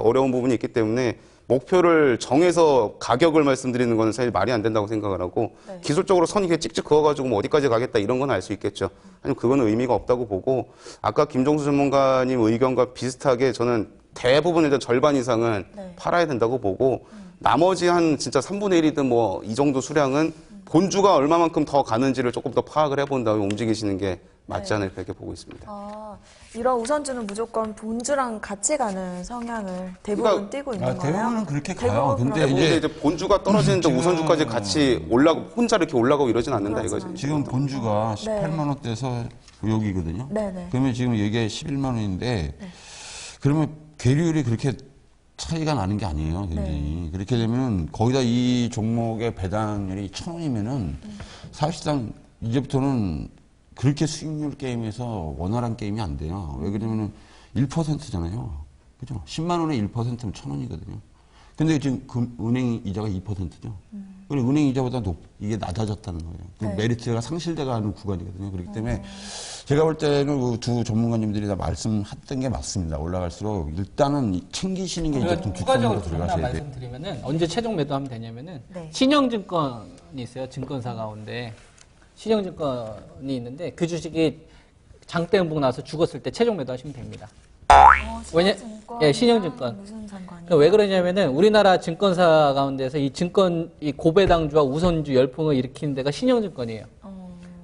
어려운 부분이 있기 때문에 목표를 정해서 가격을 말씀드리는 거는 사실 말이 안 된다고 생각을 하고 네. 기술적으로 선 이렇게 찍찍 그어가지고 뭐 어디까지 가겠다 이런 건 알 수 있겠죠. 아니면 그건 의미가 없다고 보고 아까 김종수 전문가님 의견과 비슷하게 저는 대부분 일단 절반 이상은 네. 팔아야 된다고 보고 나머지 한 진짜 3분의 1이든 뭐 이 정도 수량은 본주가 얼마만큼 더 가는지를 조금 더 파악을 해본 다음에 움직이시는 게 맞지 않을까 이렇게 보고 있습니다. 아, 이런 우선주는 무조건 본주랑 같이 가는 성향을 대부분 그러니까 띠고 있는 거예요? 대부분은 그렇게 가요. 대부분 근데 그러고. 근데 이제 본주가 떨어지는데 우선주까지 같이 올라고 혼자 이렇게 올라가고 이러진 않는다 이거지. 지금 본주가 네. 18만 원대에서 여기거든요. 네네. 그러면 지금 이게 11만 원인데 그러면 계류율이 그렇게 차이가 나는 게 아니에요, 굉장히. 그렇게 되면 거기다 이 종목의 배당률이 1,000원이면은 사실상 이제부터는 그렇게 수익률 게임에서 원활한 게임이 안 돼요. 왜 그러냐면은 1%잖아요. 그죠? 10만 원에 1%면 1,000원이거든요. 근데 지금 은행 이자가 2%죠. 그리고 은행 이자보다 이게 낮아졌다는 거예요. 그 네. 메리트가 상실돼가는 구간이거든요. 그렇기 때문에 제가 볼 때는 그 두 전문가님들이 다 말씀했던 게 맞습니다. 올라갈수록 일단은 챙기시는 게 이제 좀 추가적으로 뒷선으로 하나 들어가셔야 돼요. 말씀드리면은 언제 최종 매도하면 되냐면은 네. 신영증권이 있어요. 증권사 가운데 신영증권이 있는데 그 주식이 장대 음봉 나서 죽었을 때 최종 매도하시면 됩니다. 신영증권. 예, 신영증권. 무슨 상관이에요? 그러니까 왜 그러냐면은 우리나라 증권사 가운데서 이 고배당주와 우선주 열풍을 일으키는 데가 신영증권이에요.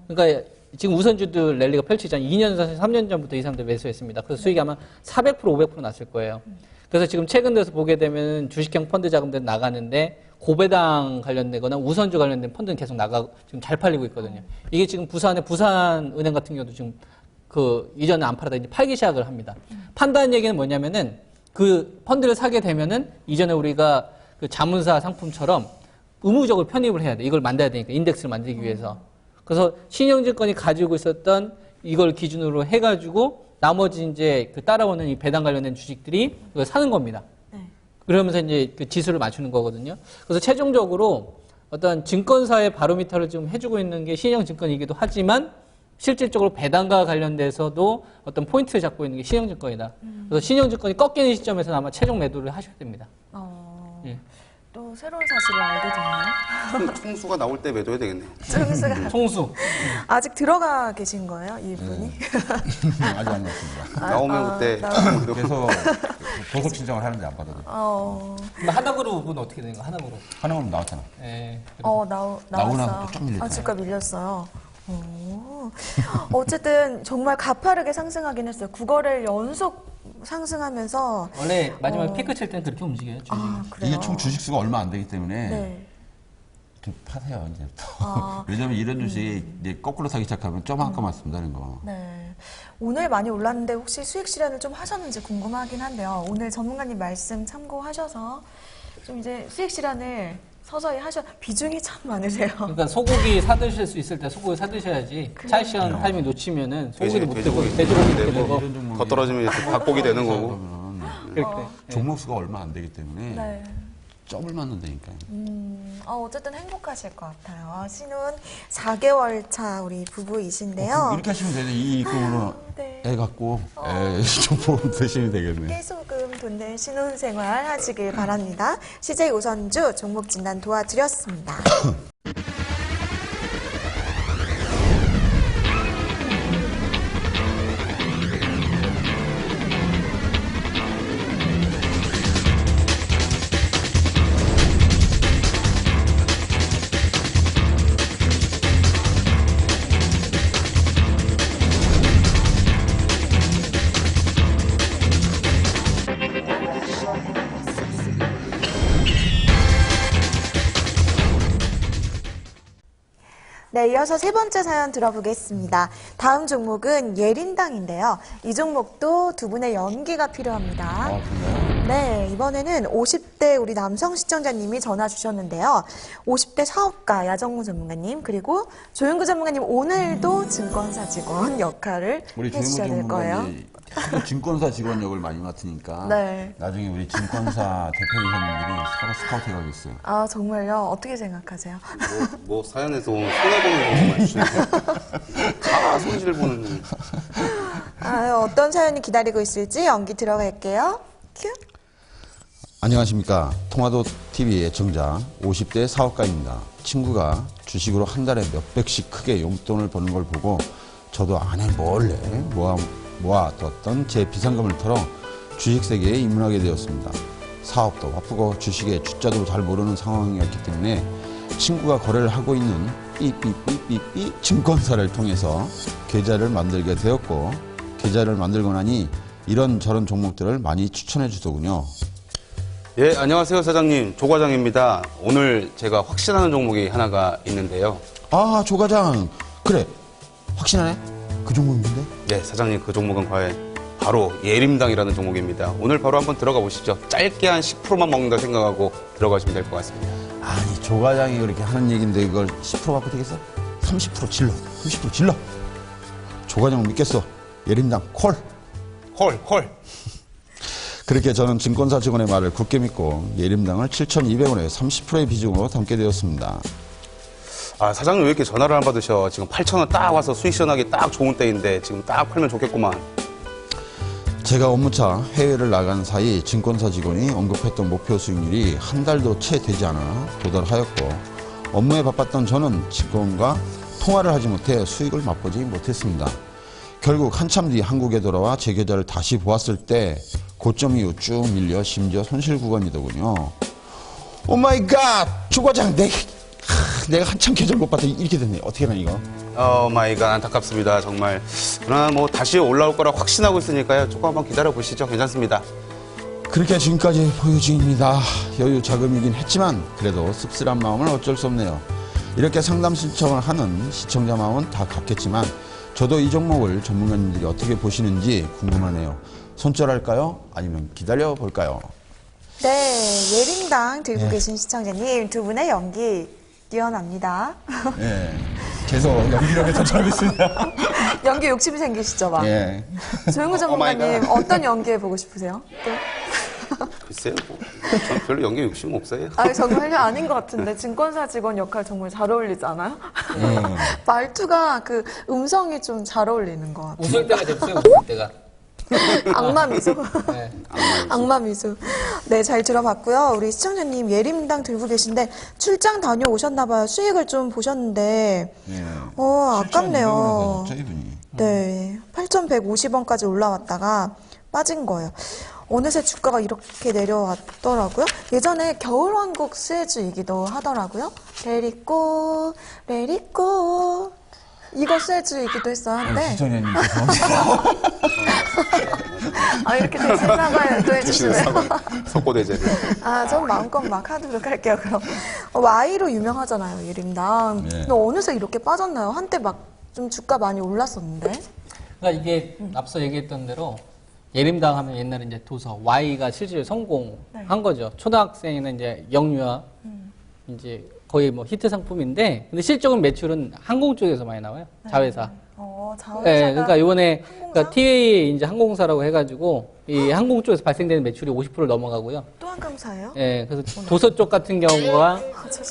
그러니까 지금 우선주도 랠리가 펼치잖아요. 2년 전, 3년 전부터 이 사람들 매수했습니다. 그래서 수익이 아마 400%, 500% 났을 거예요. 그래서 지금 최근 들어서 보게 되면 주식형 펀드 자금들은 나가는데 고배당 관련되거나 우선주 관련된 펀드는 계속 지금 잘 팔리고 있거든요. 이게 지금 부산은행 같은 경우도 지금 이전에 안 팔아다 이제 팔기 시작을 합니다. 판다는 얘기는 뭐냐면은 그 펀드를 사게 되면은 이전에 우리가 그 자문사 상품처럼 의무적으로 편입을 해야 돼. 이걸 만들어야 되니까 인덱스를 만들기 위해서. 그래서 신영증권이 가지고 있었던 이걸 기준으로 해가지고 나머지 이제 그 따라오는 이 배당 관련된 주식들이 그걸 사는 겁니다. 네. 그러면서 이제 그 지수를 맞추는 거거든요. 그래서 최종적으로 어떤 증권사의 바로미터를 좀 해주고 있는 게 신영증권이기도 하지만 실질적으로 배당과 관련돼서도 어떤 포인트를 잡고 있는 게 신영증권이다. 그래서 신영증권이 꺾이는 시점에서는 아마 최종 매도를 하셔야 됩니다. 예. 또 새로운 사실을 알게 됐네요. 총수가 나올 때 매도해야 되겠네요. 총수가 총수. 아직 들어가 계신 거예요, 이분이? 아직 안 났습니다. 나오면 그때 그래서 보석 신청을 하는데 안 받아요. 근데 하나그룹은 어떻게 되는 거야? 하나그룹. 하나만 나왔잖아. 예. 나오고 나서 나서. 좀 밀렸잖아요. 주가 밀렸어요. 어쨌든 정말 가파르게 상승하긴 했어요. 9거래일 연속 상승하면서. 원래 마지막에 피크 칠 때는 그렇게 움직여요. 주식이. 그래요? 이게 총 주식수가 얼마 안 되기 때문에 네. 좀 파세요, 이제부터. 왜냐면 이런 주식이 이제 거꾸로 사기 시작하면 좀 한꺼만 쓴다는 거. 네. 오늘 많이 올랐는데 혹시 수익 실현을 좀 하셨는지 궁금하긴 한데요. 오늘 전문가님 말씀 참고하셔서 좀 이제 수익 실현을 서서히 비중이 참 많으세요. 그러니까 소고기 사드실 수 있을 때 소고기 사드셔야지 찰시한 타이밍 놓치면은 소고기도 못 되고 돼지고기 못 되고 이런 종목이 더 떨어지면 이제 닭고기 되는 거고. 그렇게 종목수가 얼마 안 되기 때문에 네. 점을 맞는다니까요. 어쨌든 행복하실 것 같아요. 신혼 4개월 차 우리 부부이신데요. 이렇게 하시면 되네. 이 입금으로 네. 애 갖고 좀 보험 드시면 되겠네. 깨소금 돋는 신혼생활 하시길 바랍니다. CJ 우선주 종목 진단 도와드렸습니다. 네, 이어서 세 번째 사연 들어보겠습니다. 다음 종목은 예린당인데요. 이 종목도 두 분의 연기가 필요합니다. 아, 그래요? 네, 이번에는 50대 우리 남성 시청자님이 전화 주셨는데요. 50대 사업가 야정무 전문가님 그리고 조윤구 전문가님 오늘도 증권사 직원 역할을 우리 해주셔야 될 거예요. 하도 증권사 직원 역을 많이 맡으니까 네. 나중에 우리 증권사 대표이사님들이 서로 스카우트 해가겠어요. 아, 정말요? 어떻게 생각하세요? 뭐 사연에서 손해보는 것만 주시는데 다 손실 보는. 아, 어떤 사연이 기다리고 있을지 연기 들어갈게요. 큐. 안녕하십니까. 통화도 TV 애청자 50대 사업가입니다. 친구가 주식으로 한 달에 몇백씩 크게 용돈을 버는 걸 보고 저도 아내 몰래 모아뒀던 제 비상금을 털어 주식 세계에 입문하게 되었습니다. 사업도 바쁘고 주식에 주자도 잘 모르는 상황이었기 때문에 친구가 거래를 하고 있는 삐삐삐삐삐 증권사를 통해서 계좌를 만들게 되었고 계좌를 만들고 나니 이런저런 종목들을 많이 추천해 주더군요. 예, 안녕하세요 사장님, 조 과장입니다. 오늘 제가 확신하는 종목이 하나가 있는데요. 아, 조 과장. 그래. 확신하네? 그 종목 있는데? 네, 사장님, 그 종목은 과연 바로 예림당이라는 종목입니다. 오늘 바로 한번 들어가 보시죠. 짧게 한 10%만 먹는다 생각하고 들어가시면 될 것 같습니다. 아니, 조 과장이 그렇게 하는 얘기인데 이걸 10% 갖고 되겠어? 30% 질러. 30% 질러. 조 과장 믿겠어. 예림당 콜. 콜. 그렇게 저는 증권사 직원의 말을 굳게 믿고 예림당을 7,200원에 30%의 비중으로 담게 되었습니다. 아, 사장님 왜 이렇게 전화를 안 받으셔? 지금 8,000원 딱 와서 수익 시원하기 딱 좋은 때인데 지금 딱 팔면 좋겠구만. 제가 업무차 해외를 나간 사이 증권사 직원이 언급했던 목표 수익률이 한 달도 채 되지 않아 도달하였고 업무에 바빴던 저는 직원과 통화를 하지 못해 수익을 맛보지 못했습니다. 결국 한참 뒤 한국에 돌아와 제 계좌를 다시 보았을 때 고점 이후 쭉 밀려 심지어 손실 구간이더군요. 오 마이 갓! 조 과장, 내가 한참 계좌를 못 봤더니 이렇게 됐네. 어떻게 하나 이거? 마이 갓, 안타깝습니다. 정말. 그러나 뭐 다시 올라올 거라 확신하고 있으니까요. 조금 한번 기다려 보시죠. 괜찮습니다. 그렇게 지금까지 보유 중입니다. 여유 자금이긴 했지만 그래도 씁쓸한 마음은 어쩔 수 없네요. 이렇게 상담 신청을 하는 시청자 마음은 다 같겠지만 저도 이 종목을 전문가님들이 어떻게 보시는지 궁금하네요. 손절할까요? 아니면 기다려 볼까요? 네, 예림당 들고 계신 시청자님 두 분의 연기 뛰어납니다. 예. 계속 연기력에 도전하고 있습니다. 연기 욕심이 생기시죠, 막. 예. 조윤구 전문가님 어떤 연기 보고 싶으세요? 또? 글쎄요. 저는 별로 연기 욕심 없어요. 아, 정말요? 아닌 것 같은데 증권사 직원 역할 정말 잘 어울리지 않아요? 말투가 그 음성이 좀 잘 어울리는 것 같아요. 웃을 때가 됐어요, 웃을 때가. 악마 미소. 네. 악마 미소. 네, 잘 들어봤고요. 우리 시청자님 예림당 들고 계신데 출장 다녀오셨나봐요. 수익을 좀 보셨는데. 예. 아깝네요. 저 이분이. 네, 8,150원까지 올라왔다가 빠진 거예요. 어느새 주가가 이렇게 내려왔더라고요. 예전에 겨울왕국 스웨즈이기도 하더라고요. 레리꼬, 레리꼬. 이거 스웨즈이기도 했어요. 한데. 시청자님 죄송합니다. 아, 이렇게 대신사과를 또 해주시네요. 석고대제를. 아, 전 마음껏 막 하도록 할게요, 그럼. Y로 유명하잖아요, 예림당. 네. 근데 어느새 이렇게 빠졌나요? 한때 막 좀 주가 많이 올랐었는데. 그러니까 이게 앞서 얘기했던 대로 예림당 하면 옛날에 이제 도서 Y가 실제로 성공한 거죠. 초등학생에는 이제 영유아 이제 거의 뭐 히트 상품인데 근데 실적은 매출은 항공 쪽에서 많이 나와요. 자회사. 자회사가. 네, 그러니까 이번에 항공사? 그러니까 TA 이제 항공사라고 해가지고 이 항공 쪽에서 발생되는 매출이 50%를 넘어가고요. 또 항공사예요? 예, 그래서 도서 쪽 같은 경우가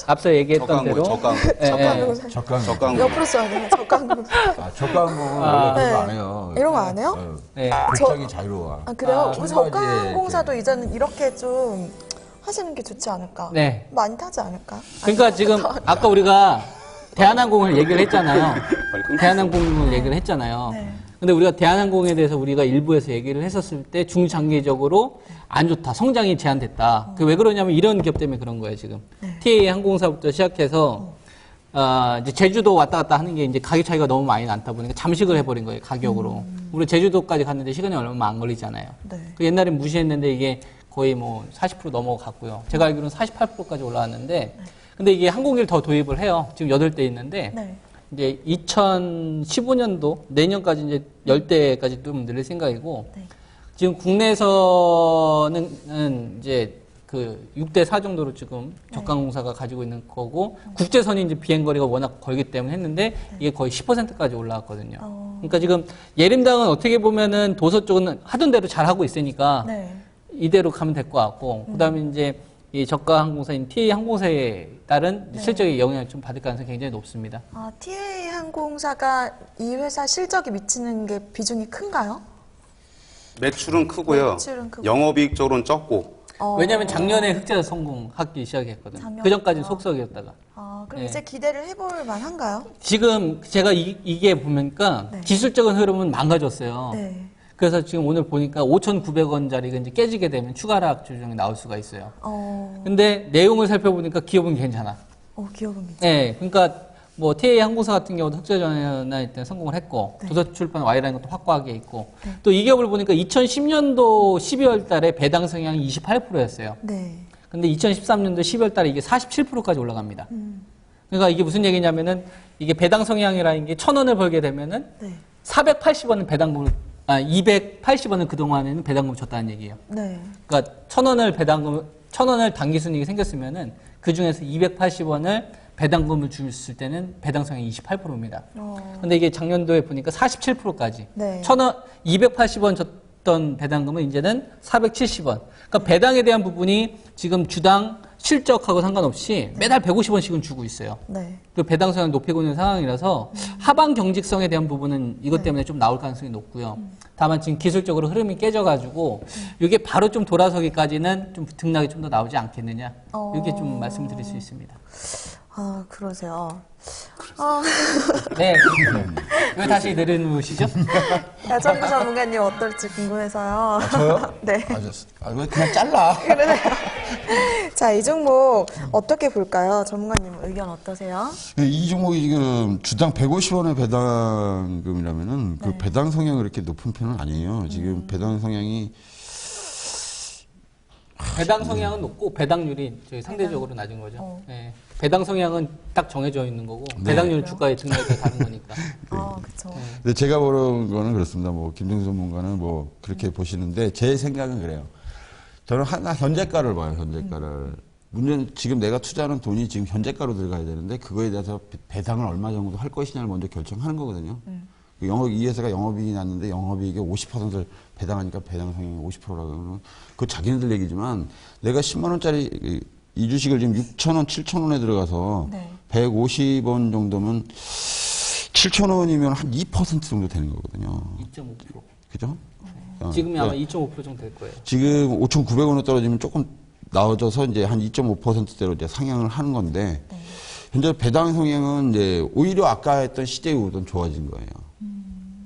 앞서 얘기했던 대로 저가항공. 예, 예. 저가항공사. 저가항공. 옆으로 써야 돼요, 저가항공사. 아, 저가항공은 원래 그런 거 안 해요. 이런 거 안 해요? 네. 결정이 자유로워. 아, 그래요? 그 청바지에 저가항공사도 이제는 이렇게 좀 하시는 게 좋지 않을까? 네. 많이 타지 않을까? 그러니까 지금 아까 우리가 대한항공을 얘기를 했잖아요. 빨리 대한항공을 얘기를 했잖아요. 네. 근데 우리가 대한항공에 대해서 우리가 일부에서 얘기를 했었을 때 중장기적으로 안 좋다. 성장이 제한됐다. 그 왜 그러냐면 이런 기업 때문에 그런 거예요, 지금. TA 항공사부터 시작해서 이제 제주도 왔다 갔다 하는 게 이제 가격 차이가 너무 많이 난다 보니까 잠식을 해버린 거예요, 가격으로. 우리 제주도까지 갔는데 시간이 얼마 안 걸리잖아요. 네. 그 옛날엔 무시했는데 이게 거의 뭐 40% 넘어갔고요. 제가 알기로는 48%까지 올라왔는데 근데 이게 항공기를 더 도입을 해요. 지금 8대 있는데 네. 이제 2015년도 내년까지 이제 10대까지 좀 늘릴 생각이고 네. 지금 국내에서는 이제 그 6대 4 정도로 지금 적강공사가 가지고 있는 거고 국제선이 이제 비행거리가 워낙 걸기 때문에 했는데 이게 거의 10%까지 올라왔거든요. 그러니까 지금 예림당은 어떻게 보면은 도서 쪽은 하던 대로 잘 하고 있으니까 네. 이대로 가면 될 것 같고 그다음에 이제 이 저가 항공사인 TA 항공사에 따른 실적의 영향을 좀 받을 가능성이 굉장히 높습니다. 아, TA 항공사가 이 회사 실적이 미치는 게 비중이 큰가요? 매출은 크고요. 매출은 크고. 영업이익적으로는 적고. 왜냐하면 작년에 흑자 성공하기 시작했거든요. 작년에. 그 전까지는 속석이었다가. 아, 그럼 네. 이제 기대를 해볼 만한가요? 지금 제가 이게 보니까 네. 기술적인 흐름은 망가졌어요. 네. 그래서 지금 오늘 보니까 5,900원짜리가 이제 깨지게 되면 추가 하락 조정이 나올 수가 있어요. 근데 내용을 살펴보니까 기업은 괜찮아. 기업은 괜찮아요. 네, 그러니까 뭐 TA 항공사 같은 경우도 흑자 전환에 일단 성공을 했고 도서 출판 Y라는 것도 확고하게 있고 또 이 기업을 보니까 2010년도 12월 달에 배당 성향이 28%였어요. 네. 근데 2013년도 12월 달에 이게 47%까지 올라갑니다. 그러니까 이게 무슨 얘기냐면은 이게 배당 성향이라는 게 1,000원을 벌게 되면은 네. 480원은 배당금을 280원은 그동안에는 배당금을 줬다는 얘기예요. 네. 그러니까 1,000원을 당기 순이익이 생겼으면은 그 중에서 280원을 배당금을 줬을 때는 배당 성향이 28%입니다. 근데 이게 작년도에 보니까 47%까지. 네. 280원 줬던 배당금은 이제는 470원. 그러니까 배당에 대한 부분이 지금 주당 실적하고 상관없이 매달 150원씩은 주고 있어요. 네. 그 배당 성향을 높이고 있는 상황이라서 하방 경직성에 대한 부분은 이것 때문에 좀 나올 가능성이 높고요. 다만 지금 기술적으로 흐름이 깨져가지고 이게 바로 좀 돌아서기까지는 좀 등락이 좀 더 나오지 않겠느냐 이렇게 좀 말씀드릴 수 있습니다. 아, 그러세요. 네. 왜 다시 내려놓으시죠? 야전부 전문가님 어떨지 궁금해서요. 저요? 네. 왜 그냥 잘라? 자, 이 종목 어떻게 볼까요? 전문가님 의견 어떠세요? 이 종목이 지금 주당 150원의 배당금이라면은 그 배당 성향이 그렇게 높은 편은 아니에요. 지금 배당 성향이 배당 성향은 높고 배당률이 저희 상대적으로 낮은 거죠. 네. 배당 성향은 딱 정해져 있는 거고 배당률 주가의 등락에 따라 다른 거니까. 그쵸. 근데 제가 보는 거는 그렇습니다. 뭐 김정수 전문가는 뭐 그렇게 보시는데 제 생각은 그래요. 저는 하나 현재가를 봐요. 현재가를. 문제는 지금 내가 투자하는 돈이 지금 현재가로 들어가야 되는데 그거에 대해서 배당을 얼마 정도 할 것이냐를 먼저 결정하는 거거든요. 이 회사가 영업이익이 났는데 영업이익의 50%를 배당하니까 배당 성향이 50%라고 하면 그거 자기네들 얘기지만 내가 10만 원짜리 이 주식을 지금 6,000원, 7,000원에 들어가서 네. 150원 정도면 7,000원이면 한 2% 정도 되는 거거든요. 2.5%. 그죠? 지금이 아마 2.5% 정도 될 거예요. 지금 5,900원에 떨어지면 조금 나아져서 이제 한 2.5%대로 이제 상향을 하는 건데 현재 배당 성향은 이제 오히려 아까 했던 CJ우보다는 좋아진 거예요.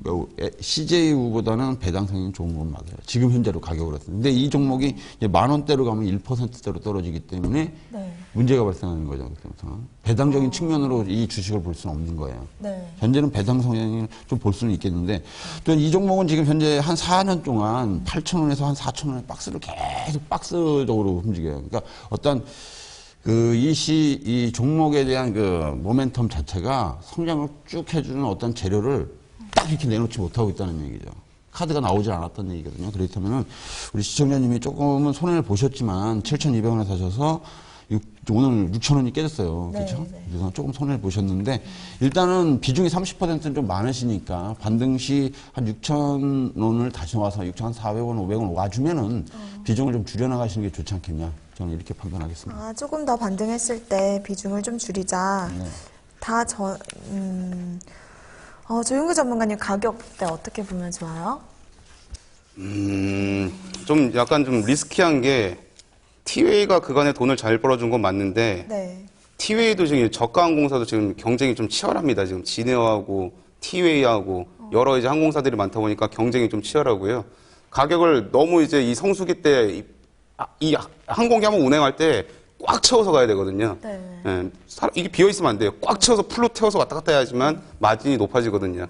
그러니까 CJ우보다는 배당 성향이 좋은 건 맞아요. 지금 현재로 가격으로 했어요. 근데 이 종목이 이제 만 원대로 가면 1%대로 떨어지기 때문에 네. 문제가 발생하는 거죠. 그래서 배당적인 측면으로 이 주식을 볼 수는 없는 거예요. 네. 현재는 배당 성향을 좀 볼 수는 있겠는데 또 이 종목은 지금 현재 한 4년 동안 8,000원에서 한 4,000원의 박스를 계속 박스적으로 움직여요. 그러니까 어떤 이 종목에 대한 그 모멘텀 자체가 성장을 쭉 해주는 어떤 재료를 딱 이렇게 내놓지 못하고 있다는 얘기죠. 카드가 나오지 않았다는 얘기거든요. 그렇다면은 우리 시청자님이 조금은 손해를 보셨지만 7,200원에 사셔서 오늘 6,000원이 깨졌어요. 네, 그렇죠? 네. 그래서 조금 손해를 보셨는데 일단은 비중이 30%는 좀 많으시니까 반등 시 한 6,000원을 다시 와서 6,400원, 500원 와주면은 비중을 좀 줄여나가시는 게 좋지 않겠냐. 저는 이렇게 판단하겠습니다. 조금 더 반등했을 때 비중을 좀 줄이자. 네. 조윤구 전문가님 가격대 어떻게 보면 좋아요? 좀 약간 좀 리스키한 게 티웨이가 그간에 돈을 잘 벌어준 건 맞는데 네. 티웨이도 지금 저가 항공사도 지금 경쟁이 좀 치열합니다. 지금 진에어하고 티웨이하고 여러 이제 항공사들이 많다 보니까 경쟁이 좀 치열하고요. 가격을 너무 이제 이 성수기 때 이 항공기 한번 운행할 때 꽉 채워서 가야 되거든요. 네. 예, 이게 비어 있으면 안 돼요. 꽉 채워서 풀로 태워서 왔다 갔다 해야지만 마진이 높아지거든요.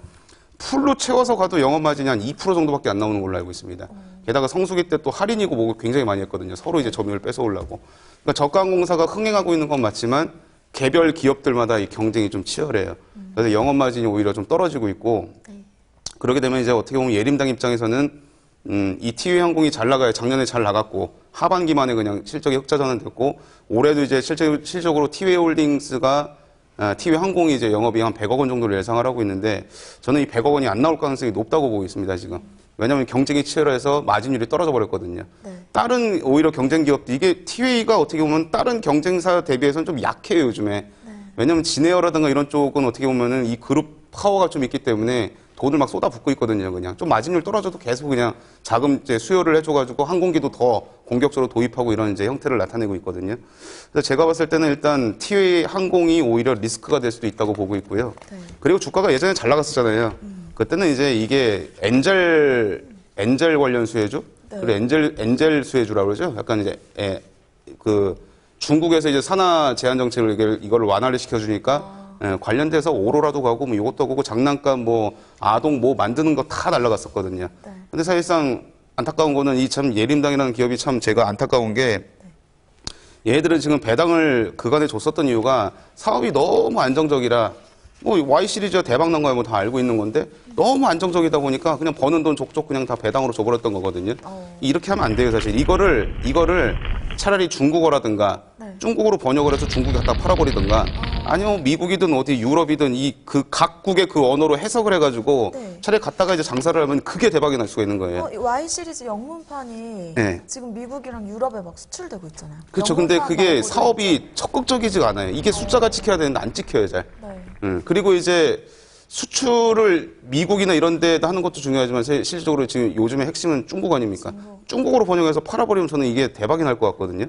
풀로 채워서 가도 영업 마진이 한 2% 정도밖에 안 나오는 걸로 알고 있습니다. 게다가 성수기 때 또 할인이고 뭐고 굉장히 많이 했거든요. 서로 이제 점유율 뺏어오려고. 그러니까 저가 항공사가 흥행하고 있는 건 맞지만 개별 기업들마다 이 경쟁이 좀 치열해요. 그래서 영업 마진이 오히려 좀 떨어지고 있고 그러게 되면 이제 어떻게 보면 예림당 입장에서는 이 티웨이 항공이 잘 나가요. 작년에 잘 나갔고 하반기만에 그냥 실적이 흑자 전환됐고 올해도 이제 실적으로 티웨이 홀딩스가 티웨이 항공이 이제 영업이 한 100억 원 정도를 예상을 하고 있는데 저는 이 100억 원이 안 나올 가능성이 높다고 보고 있습니다, 지금. 왜냐하면 경쟁이 치열해서 마진율이 떨어져 버렸거든요. 다른 오히려 경쟁 기업도 이게 티웨이가 어떻게 보면 다른 경쟁사 대비해서는 좀 약해요, 요즘에. 왜냐하면 진에어라든가 이런 쪽은 어떻게 보면은 이 그룹 파워가 좀 있기 때문에 돈을 막 쏟아붓고 있거든요, 그냥. 좀 마진율 떨어져도 계속 그냥 자금 이제 수요를 해줘가지고 항공기도 더 공격적으로 도입하고 이런 이제 형태를 나타내고 있거든요. 그래서 제가 봤을 때는 일단 티웨이 항공이 오히려 리스크가 될 수도 있다고 보고 있고요. 그리고 주가가 예전에 잘 나갔었잖아요. 그때는 이제 이게 엔젤 관련 수혜주? 그리고 엔젤 수혜주라고 그러죠? 약간 이제, 중국에서 이제 산하 제한 정책을 이거를 완화를 시켜주니까 관련돼서 오로라도 가고 뭐 이것도 가고 장난감 뭐 아동 뭐 만드는 거 다 날라갔었거든요. 근데 사실상 안타까운 거는 이 참 예림당이라는 기업이 참 제가 안타까운 게 얘네들은 지금 배당을 그간에 줬었던 이유가 사업이 너무 안정적이라 뭐 Y 시리즈가 대박 난 거야 뭐 다 알고 있는 건데 너무 안정적이다 보니까 그냥 버는 돈 족족 그냥 다 배당으로 줘버렸던 거거든요. 이렇게 하면 안 돼요, 사실. 이거를 차라리 중국어라든가 중국어로 번역을 해서 중국에 갖다 팔아버리든가 아니면 미국이든 어디 유럽이든 그 각국의 그 언어로 해석을 해가지고 차라리 갖다가 이제 장사를 하면 그게 대박이 날 수가 있는 거예요. Y 시리즈 영문판이 네. 지금 미국이랑 유럽에 막 수출되고 있잖아요. 그렇죠. 근데 그게 영문판 사업이 적극적이지가 않아요. 이게 숫자가 찍혀야 되는데 안 찍혀요, 잘. 그리고 이제 수출을 미국이나 이런 데다 하는 것도 중요하지만 실질적으로 지금 요즘의 핵심은 중국 아닙니까? 중국어로 번역해서 팔아버리면 저는 이게 대박이 날 것 같거든요.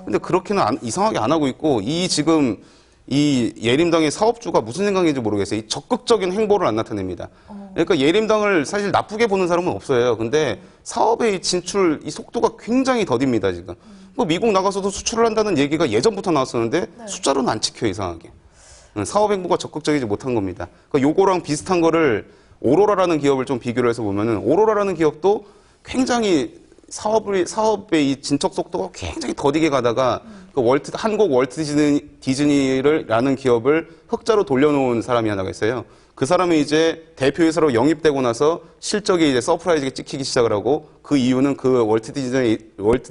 근데 그렇게는 이상하게 안 하고 있고 지금 이 예림당의 사업주가 무슨 생각인지 모르겠어요. 이 적극적인 행보를 안 나타냅니다. 그러니까 예림당을 사실 나쁘게 보는 사람은 없어요. 근데 사업의 진출 이 속도가 굉장히 더딥니다, 지금. 뭐 미국 나가서도 수출을 한다는 얘기가 예전부터 나왔었는데 숫자로는 안 찍혀요, 이상하게. 사업 행보가 적극적이지 못한 겁니다. 그러니까 요거랑 비슷한 거를 오로라라는 기업을 좀 비교를 해서 보면은 오로라라는 기업도 굉장히 사업의 이 진척 속도가 굉장히 더디게 가다가 한국 월트 디즈니라는 기업을 흑자로 돌려놓은 사람이 하나가 있어요. 그 사람이 이제 대표이사로 영입되고 나서 실적이 이제 서프라이즈게 찍히기 시작을 하고 그 이유는 그 월트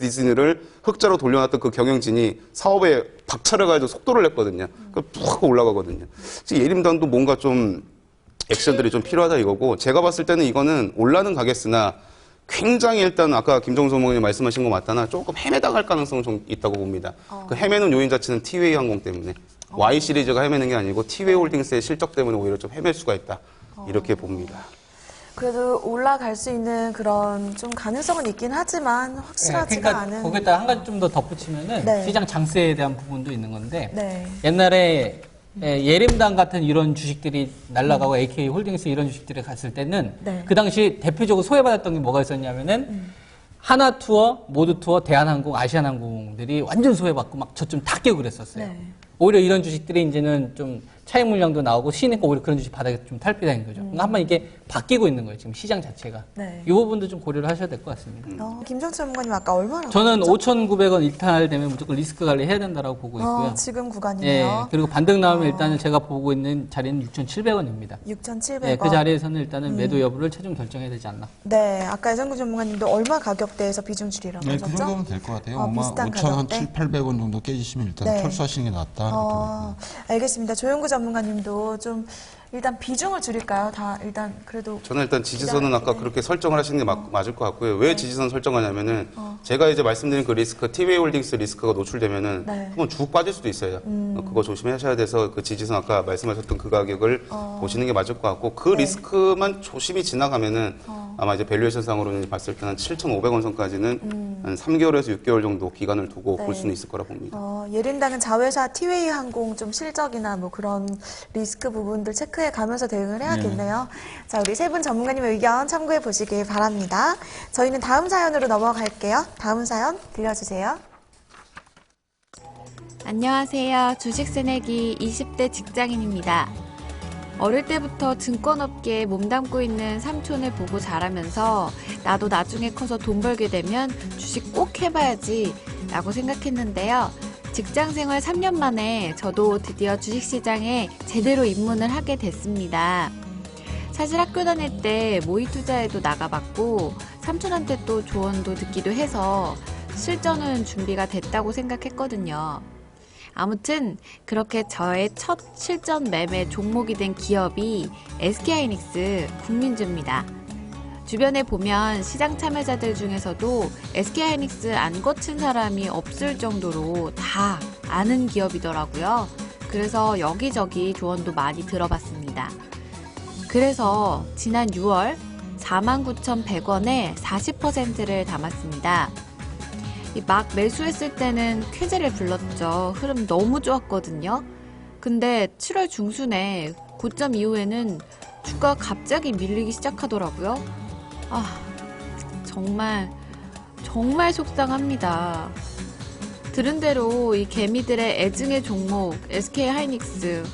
디즈니를 흑자로 돌려놨던 그 경영진이 사업에 박차를 가지고 속도를 냈거든요. 푹 올라가거든요. 예림당도 뭔가 좀 액션들이 좀 필요하다 이거고 제가 봤을 때는 이거는 올라는 가겠으나 굉장히 일단 아까 김정수 소장님 말씀하신 거 맞다나 조금 헤매다 갈 가능성은 좀 있다고 봅니다. 그 헤매는 요인 자체는 티웨이 항공 때문에 Y 시리즈가 헤매는 게 아니고 티웨이 홀딩스의 실적 때문에 오히려 좀 헤맬 수가 있다. 이렇게 봅니다. 그래도 올라갈 수 있는 그런 좀 가능성은 있긴 하지만 확실하지가 그러니까 않은. 거기에다 한 가지 좀 더 덧붙이면은 시장 장세에 대한 부분도 있는 건데 옛날에 예림당 같은 이런 주식들이 날아가고 AK 홀딩스 이런 주식들이 갔을 때는 그 당시 대표적으로 소외받았던 게 뭐가 있었냐면은 하나투어, 모두투어, 대한항공, 아시아나항공들이 완전 소외받고 막 저점 다 깨고 그랬었어요. 오히려 이런 주식들이 이제는 좀 차익 물량도 나오고 시니까 오히려 그런 주식 바닥에 좀 탈피된 거죠. 그러니까 한번 이게 바뀌고 있는 거예요. 지금 시장 자체가. 이 부분도 좀 고려를 하셔야 될 것 같습니다. 김정수 전문가님 아까 얼마나? 저는 5,900원 일탈되면 무조건 리스크 관리 해야 된다고 보고 있고요. 지금 구간이네요. 그리고 반등 나오면 일단은 제가 보고 있는 자리는 6,700원입니다. 6,700원. 그 자리에서는 일단은 매도 여부를 최종 결정해야 되지 않나. 아까 이성구 전문가님도 얼마 가격대에서 비중 줄이라고 하셨죠? 그 정도면 될 것 같아요. 아마 비슷한 5,700, 800원 정도 깨지시면 일단 철수하시는 게 낫다. 이렇게 봅니다. 알겠습니다. 조영구 전문가님도 좀 일단 비중을 줄일까요? 일단 그래도 저는 일단 지지선은 아까 그렇게 설정을 하시는 게 맞을 것 같고요. 왜 지지선 설정하냐면은 제가 이제 말씀드린 그 리스크, 티웨이 홀딩스 리스크가 노출되면은 한번 쭉 빠질 수도 있어요. 그거 조심하셔야 돼서 그 지지선 아까 말씀하셨던 그 가격을 보시는 게 맞을 것 같고 그 리스크만 조심히 지나가면은 아마 이제 밸류에이션 상으로는 봤을 때는 7,500원 선까지는 한 3개월에서 6개월 정도 기간을 두고 볼 수는 있을 거라 봅니다. 예림당은 자회사 티웨이 항공 좀 실적이나 뭐 그런 리스크 부분들 체크해 가면서 대응을 해야겠네요. 자, 우리 세 분 전문가님의 의견 참고해 보시길 바랍니다. 저희는 다음 사연으로 넘어갈게요. 다음 사연 들려주세요. 안녕하세요. 주식 새내기 20대 직장인입니다. 어릴 때부터 증권업계에 몸담고 있는 삼촌을 보고 자라면서 나도 나중에 커서 돈 벌게 되면 주식 꼭 해봐야지 라고 생각했는데요. 직장 생활 3년 만에 저도 드디어 주식시장에 제대로 입문을 하게 됐습니다. 사실 학교 다닐 때 모의 투자에도 나가봤고 삼촌한테 또 조언도 듣기도 해서 실전은 준비가 됐다고 생각했거든요. 아무튼 그렇게 저의 첫 실전 매매 종목이 된 기업이 SK하이닉스 국민주입니다. 주변에 보면 시장 참여자들 중에서도 SK하이닉스 안 거친 사람이 없을 정도로 다 아는 기업이더라고요. 그래서 여기저기 조언도 많이 들어봤습니다. 그래서 지난 6월 49,100원에 40%를 담았습니다. 막 매수했을 때는 쾌재를 불렀죠. 흐름 너무 좋았거든요. 근데 7월 중순에 고점 이후에는 주가가 갑자기 밀리기 시작하더라고요. 정말 속상합니다. 들은 대로 이 개미들의 애증의 종목 SK하이닉스,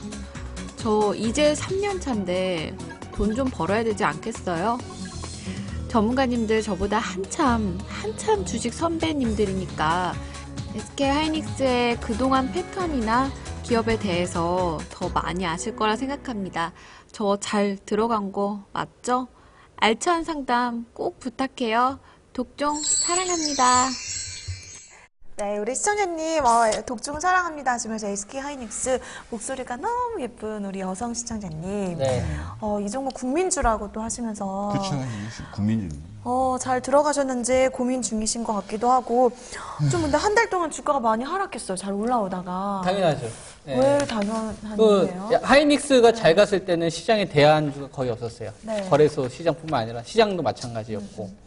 저 이제 3년 차인데 돈 좀 벌어야 되지 않겠어요? 전문가님들 저보다 한참 주식 선배님들이니까 SK하이닉스의 그동안 패턴이나 기업에 대해서 더 많이 아실 거라 생각합니다. 저 잘 들어간 거 맞죠? 알찬 상담 꼭 부탁해요. 독종 사랑합니다. 네, 우리 시청자님, 독종 사랑합니다 하시면서 SK하이닉스 목소리가 너무 예쁜 우리 여성 시청자님. 네. 이 종목 국민주라고 또 하시면서. 그렇죠. 국민주. 잘 들어가셨는지 고민 중이신 것 같기도 하고. 좀 근데 한 달 동안 주가가 많이 하락했어요. 잘 올라오다가. 당연하죠. 네. 왜 당연한 그 거예요? 하이닉스가 잘 갔을 때는 시장에 대안주가 거의 없었어요. 네. 거래소 시장뿐만 아니라 시장도 마찬가지였고.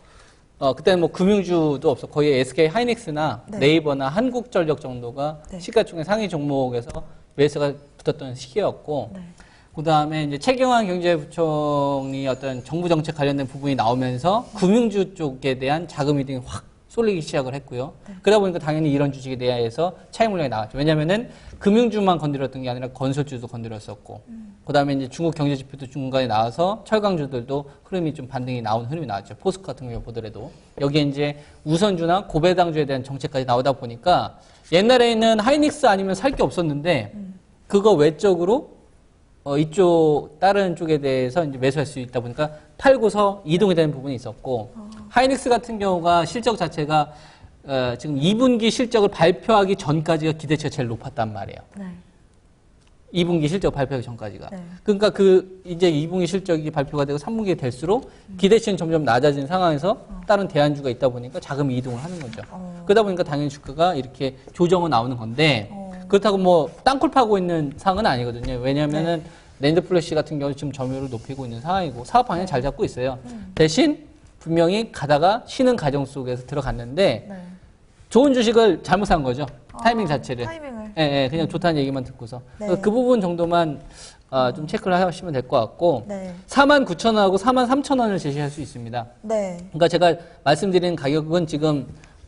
그때는 뭐 금융주도 없어. 거의 SK 하이닉스나 네. 네이버나 한국전력 정도가 네. 시가총액 상위 종목에서 매수가 붙었던 시기였고, 네. 그 다음에 이제 최경환 경제부총리 어떤 정부 정책 관련된 부분이 나오면서 금융주 쪽에 대한 자금 이득이 확 쏠리기 시작을 했고요. 네. 그러다 보니까 당연히 이런 주식에 대해서 차익 물량이 나왔죠. 왜냐면은 금융주만 건드렸던 게 아니라 건설주도 건드렸었고, 그 다음에 이제 중국 경제 지표도 중간에 나와서 철강주들도 흐름이 좀 반등이 나온 흐름이 나왔죠. 포스코 같은 경우 보더라도. 여기에 이제 우선주나 고배당주에 대한 정책까지 나오다 보니까 옛날에는 하이닉스 아니면 살 게 없었는데 그거 외적으로 이쪽 다른 쪽에 대해서 이제 매수할 수 있다 보니까 팔고서 이동이 되는 부분이 있었고, 하이닉스 같은 경우가 실적 자체가 지금 2분기 실적을 발표하기 전까지가 기대치가 제일 높았단 말이에요. 네. 2분기 실적 발표하기 전까지가. 네. 그러니까 이제 2분기 실적이 발표가 되고 3분기가 될수록 기대치는 점점 낮아진 상황에서 다른 대안주가 있다 보니까 자금이 이동을 하는 거죠. 그러다 보니까 당연히 주가가 이렇게 조정은 나오는 건데, 그렇다고 뭐 땅굴 파고 있는 상황은 아니거든요. 왜냐면은 랜드 플래시 같은 경우 지금 점유율을 높이고 있는 상황이고 사업 방향 잘 잡고 있어요. 대신 분명히 가다가 쉬는 과정 속에서 들어갔는데 네. 좋은 주식을 잘못 산 거죠. 타이밍 자체를. 타이밍을. 예, 그냥 좋다는 얘기만 듣고서. 네. 그 부분 정도만 좀 체크를 하시면 될 것 같고, 네. 49,000원하고 43,000원을 제시할 수 있습니다. 네. 그러니까 제가 말씀드린 가격은 지금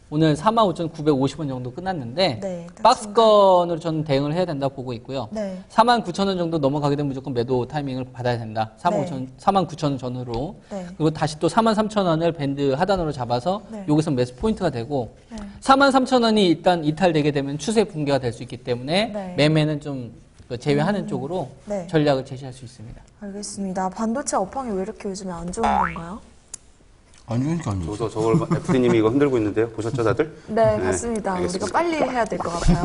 오늘 45,950원 정도 끝났는데, 네, 박스권으로 저는 대응을 해야 된다고 보고 있고요. 네. 49,000원 정도 넘어가게 되면 무조건 매도 타이밍을 받아야 된다. 49,000원 전후로. 네. 그리고 다시 또 43,000원을 밴드 하단으로 잡아서 네. 여기서 매수 포인트가 되고, 네. 43,000원이 일단 이탈되게 되면 추세 붕괴가 될 수 있기 때문에 네. 매매는 좀 제외하는 쪽으로 네. 전략을 제시할 수 있습니다. 알겠습니다. 반도체 업황이 왜 이렇게 요즘에 안 좋은 건가요? 아니, 그러니까 안 좋죠. 저걸 FD님이 이거 흔들고 있는데요. 보셨죠, 다들? 네, 봤습니다. 알겠습니다. 우리가 빨리 해야 될 것 같아요.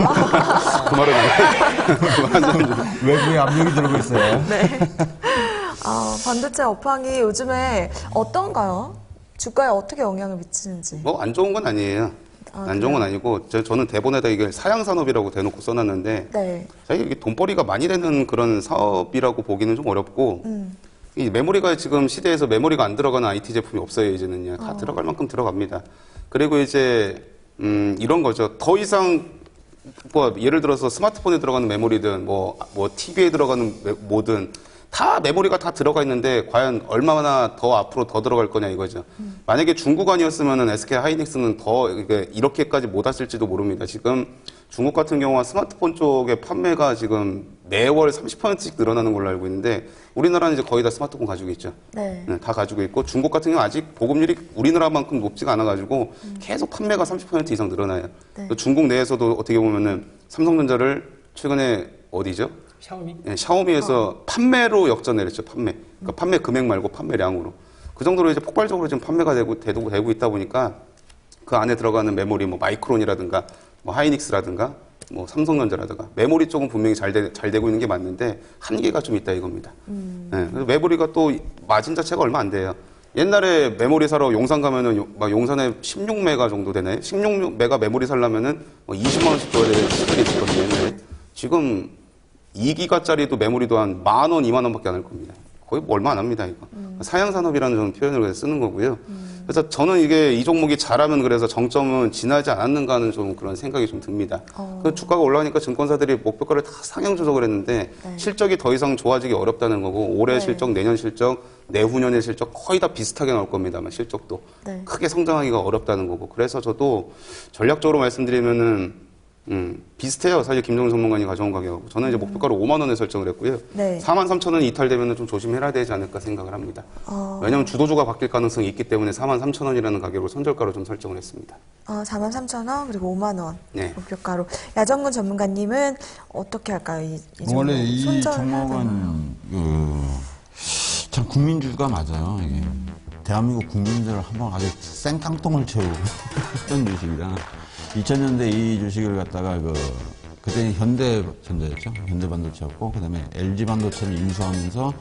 그 말은 안 해요. 외부에 압력이 들어오고 있어요. 네. 반도체 업황이 요즘에 어떤가요? 주가에 어떻게 영향을 미치는지. 뭐 안 좋은 건 아니에요. 안 좋은 건 아니고 저는 대본에다 이게 사양산업이라고 대놓고 써놨는데 네. 사실 이게 돈벌이가 많이 되는 그런 사업이라고 보기는 좀 어렵고 이 메모리가 지금 시대에서 메모리가 안 들어가는 IT 제품이 없어요. 이제는요. 다 들어갈 만큼 들어갑니다. 그리고 이제 이런 거죠. 더 이상 뭐 예를 들어서 스마트폰에 들어가는 메모리든 뭐 TV에 들어가는 뭐든 다 메모리가 다 들어가 있는데 과연 얼마나 더 앞으로 더 들어갈 거냐 이거죠. 만약에 중국 아니었으면은 SK 하이닉스는 더 이렇게까지 못 왔을지도 모릅니다. 지금 중국 같은 경우는 스마트폰 쪽의 판매가 지금 매월 30%씩 늘어나는 걸로 알고 있는데 우리나라는 이제 거의 다 스마트폰 가지고 있죠. 네. 네, 다 가지고 있고 중국 같은 경우는 아직 보급률이 우리나라만큼 높지가 않아가지고 계속 판매가 30% 이상 늘어나요. 네. 또 중국 내에서도 어떻게 보면은 삼성전자를 최근에 어디죠? 샤오미? 네, 샤오미에서 판매로 역전을 했죠. 판매. 그러니까 판매 금액 말고 판매량으로. 그 정도로 이제 폭발적으로 지금 판매가 되고 있다 보니까 그 안에 들어가는 메모리 뭐 마이크론이라든가 뭐 하이닉스라든가 뭐 삼성전자라든가 메모리 쪽은 분명히 잘 되고 있는 게 맞는데 한계가 좀 있다 이겁니다. 네, 그래서 메모리가 또 마진 자체가 얼마 안 돼요. 옛날에 메모리 사러 용산 가면은 막 용산에 16메가 정도 되나요? 16메가 메모리 살려면은 뭐 20만 원씩 줘야 되는 시절이 있었거든요. 옛날에. 지금 2기가짜리도 메모리도 한 10,000원, 2만 원밖에 안 할 겁니다. 거의 뭐 얼마 안 합니다, 이거. 사양산업이라는 저는 표현을 그래서 쓰는 거고요. 그래서 저는 이게 이 종목이 잘하면 그래서 정점은 지나지 않았는가 하는 좀 그런 생각이 좀 듭니다. 그 주가가 올라가니까 증권사들이 목표가를 다 상향 조정을 했는데 실적이 더 이상 좋아지기 어렵다는 거고 올해 실적, 내년 실적, 내후년의 실적 거의 다 비슷하게 나올 겁니다. 아마 실적도. 네. 크게 성장하기가 어렵다는 거고. 그래서 저도 전략적으로 말씀드리면은 비슷해요. 사실 김정은 전문가님 가져온 가격하고. 저는 이제 목표가를 5만 원에 설정을 했고요. 네. 43,000원이 이탈되면 좀 조심해야 되지 않을까 생각을 합니다. 왜냐하면 주도주가 바뀔 가능성이 있기 때문에 43,000원이라는 가격으로 선절가로 좀 설정을 했습니다. 43,000원 그리고 5만 원 네. 목표가로. 야정근 전문가님은 어떻게 할까요? 이 원래 이 손절해야 되나요? 종목은 참 국민주가 맞아요. 이게 대한민국 국민들을 한번 아주 생깡통을 채우고 했던 주식이라 2000년대 이 주식을 갖다가 그때 현대전자였죠. 현대반도체였고 그다음에 LG 반도체를 인수하면서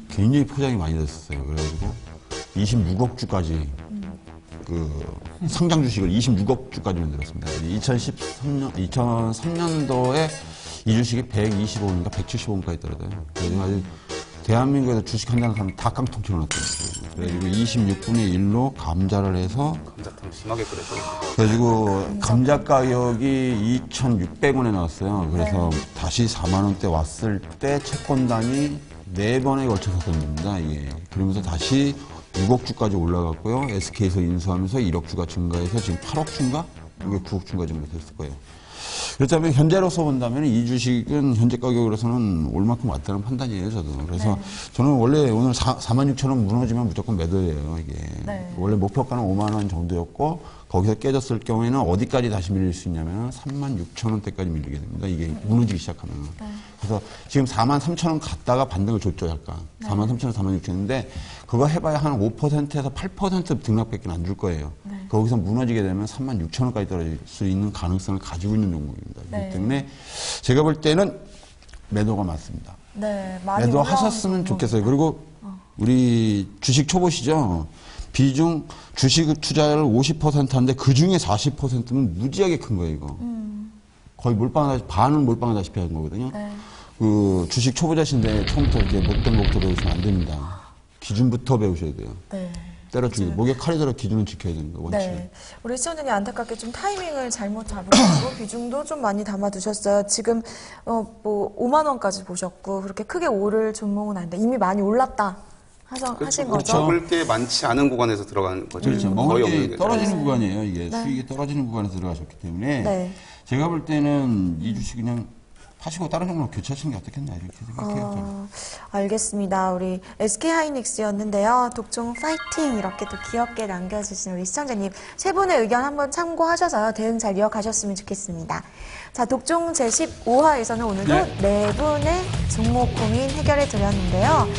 굉장히 포장이 많이 됐었어요. 그래가지고 26억 주까지 상장 주식을 26억 주까지 만들었습니다. 2003년도에 이 주식이 125원인가 175원까지 떨어져요. 그래서 아주 대한민국에서 주식 한 장 사면 다 깡통 튀어나왔더라고요. 그래가지고 26분의 1로 감자를 해서 감자탕 심하게 끓여서. 그래가지고 감자 가격이 2,600원에 나왔어요. 그래서 다시 4만 원대 왔을 때 채권단이 4번에 걸쳐서 던집니다. 이게. 그러면서 다시 6억 주까지 올라갔고요. SK에서 인수하면서 1억 주가 증가해서 지금 8억 주인가? 이게 9억 주가 정도 됐을 거예요. 그렇다면 현재로서 본다면 이 주식은 현재 가격으로서는 올 만큼 왔다는 판단이에요, 저도. 그래서 저는 원래 오늘 46,000원 무너지면 무조건 매도예요, 이게. 네. 원래 목표가는 5만 원 정도였고 거기서 깨졌을 경우에는 어디까지 다시 밀릴 수 있냐면 36,000원대까지 밀리게 됩니다. 이게 무너지기 시작하면. 그래서 지금 43,000원 갔다가 반등을 줬죠, 약간. 43,000원, 46,000원인데 그거 해봐야 한 5%에서 8% 등락밖에 안 줄 거예요. 거기서 무너지게 되면 36,000원까지 떨어질 수 있는 가능성을 가지고 있는 종목입니다. 네. 그렇기 때문에 제가 볼 때는 매도가 맞습니다. 네, 많이 매도하셨으면 올라온 좋겠어요. 그리고 우리 주식 초보시죠? 비중 주식 투자를 50% 하는데 그 중에 40%는 무지하게 큰 거예요, 이거. 거의 몰빵하다시피, 반은 몰빵하다시피 하는 거거든요. 네. 그 주식 초보자신데 처음부터 이렇게 못된 것부터 배우시면 안 됩니다. 기준부터 배우셔야 돼요. 네. 때려주기. 목에 칼이 들어 기준은 지켜야 됩니다, 원칙. 네. 우리 시청자님 안타깝게 좀 타이밍을 잘못 잡으시고 비중도 좀 많이 담아두셨어요. 지금 뭐 5만 원까지 보셨고 그렇게 크게 오를 종목은 아닌데 이미 많이 올랐다 하신 거죠? 먹을 게 많지 않은 구간에서 들어간 거죠. 그렇죠. 거의 먹을 없는 게 게. 떨어지는 구간이에요. 이게 수익이 떨어지는 구간에 들어가셨기 때문에 네. 제가 볼 때는 이 주식 그냥 파시고 다른 종목 교체하시는 게 어떻겠나 이렇게 생각해요. 저는. 알겠습니다. 우리 SK하이닉스였는데요. 독종 파이팅 이렇게 또 귀엽게 남겨주신 우리 시청자님 세 분의 의견 한번 참고하셔서 대응 잘 이어가셨으면 좋겠습니다. 자, 독종 제15화에서는 오늘도 네 분의 종목 고민 해결해 드렸는데요.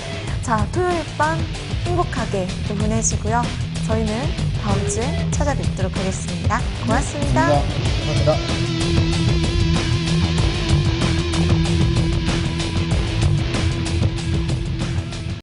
자, 토요일 밤 행복하게 또 보내시고요. 저희는 다음 주에 찾아뵙도록 하겠습니다. 고맙습니다. 감사합니다.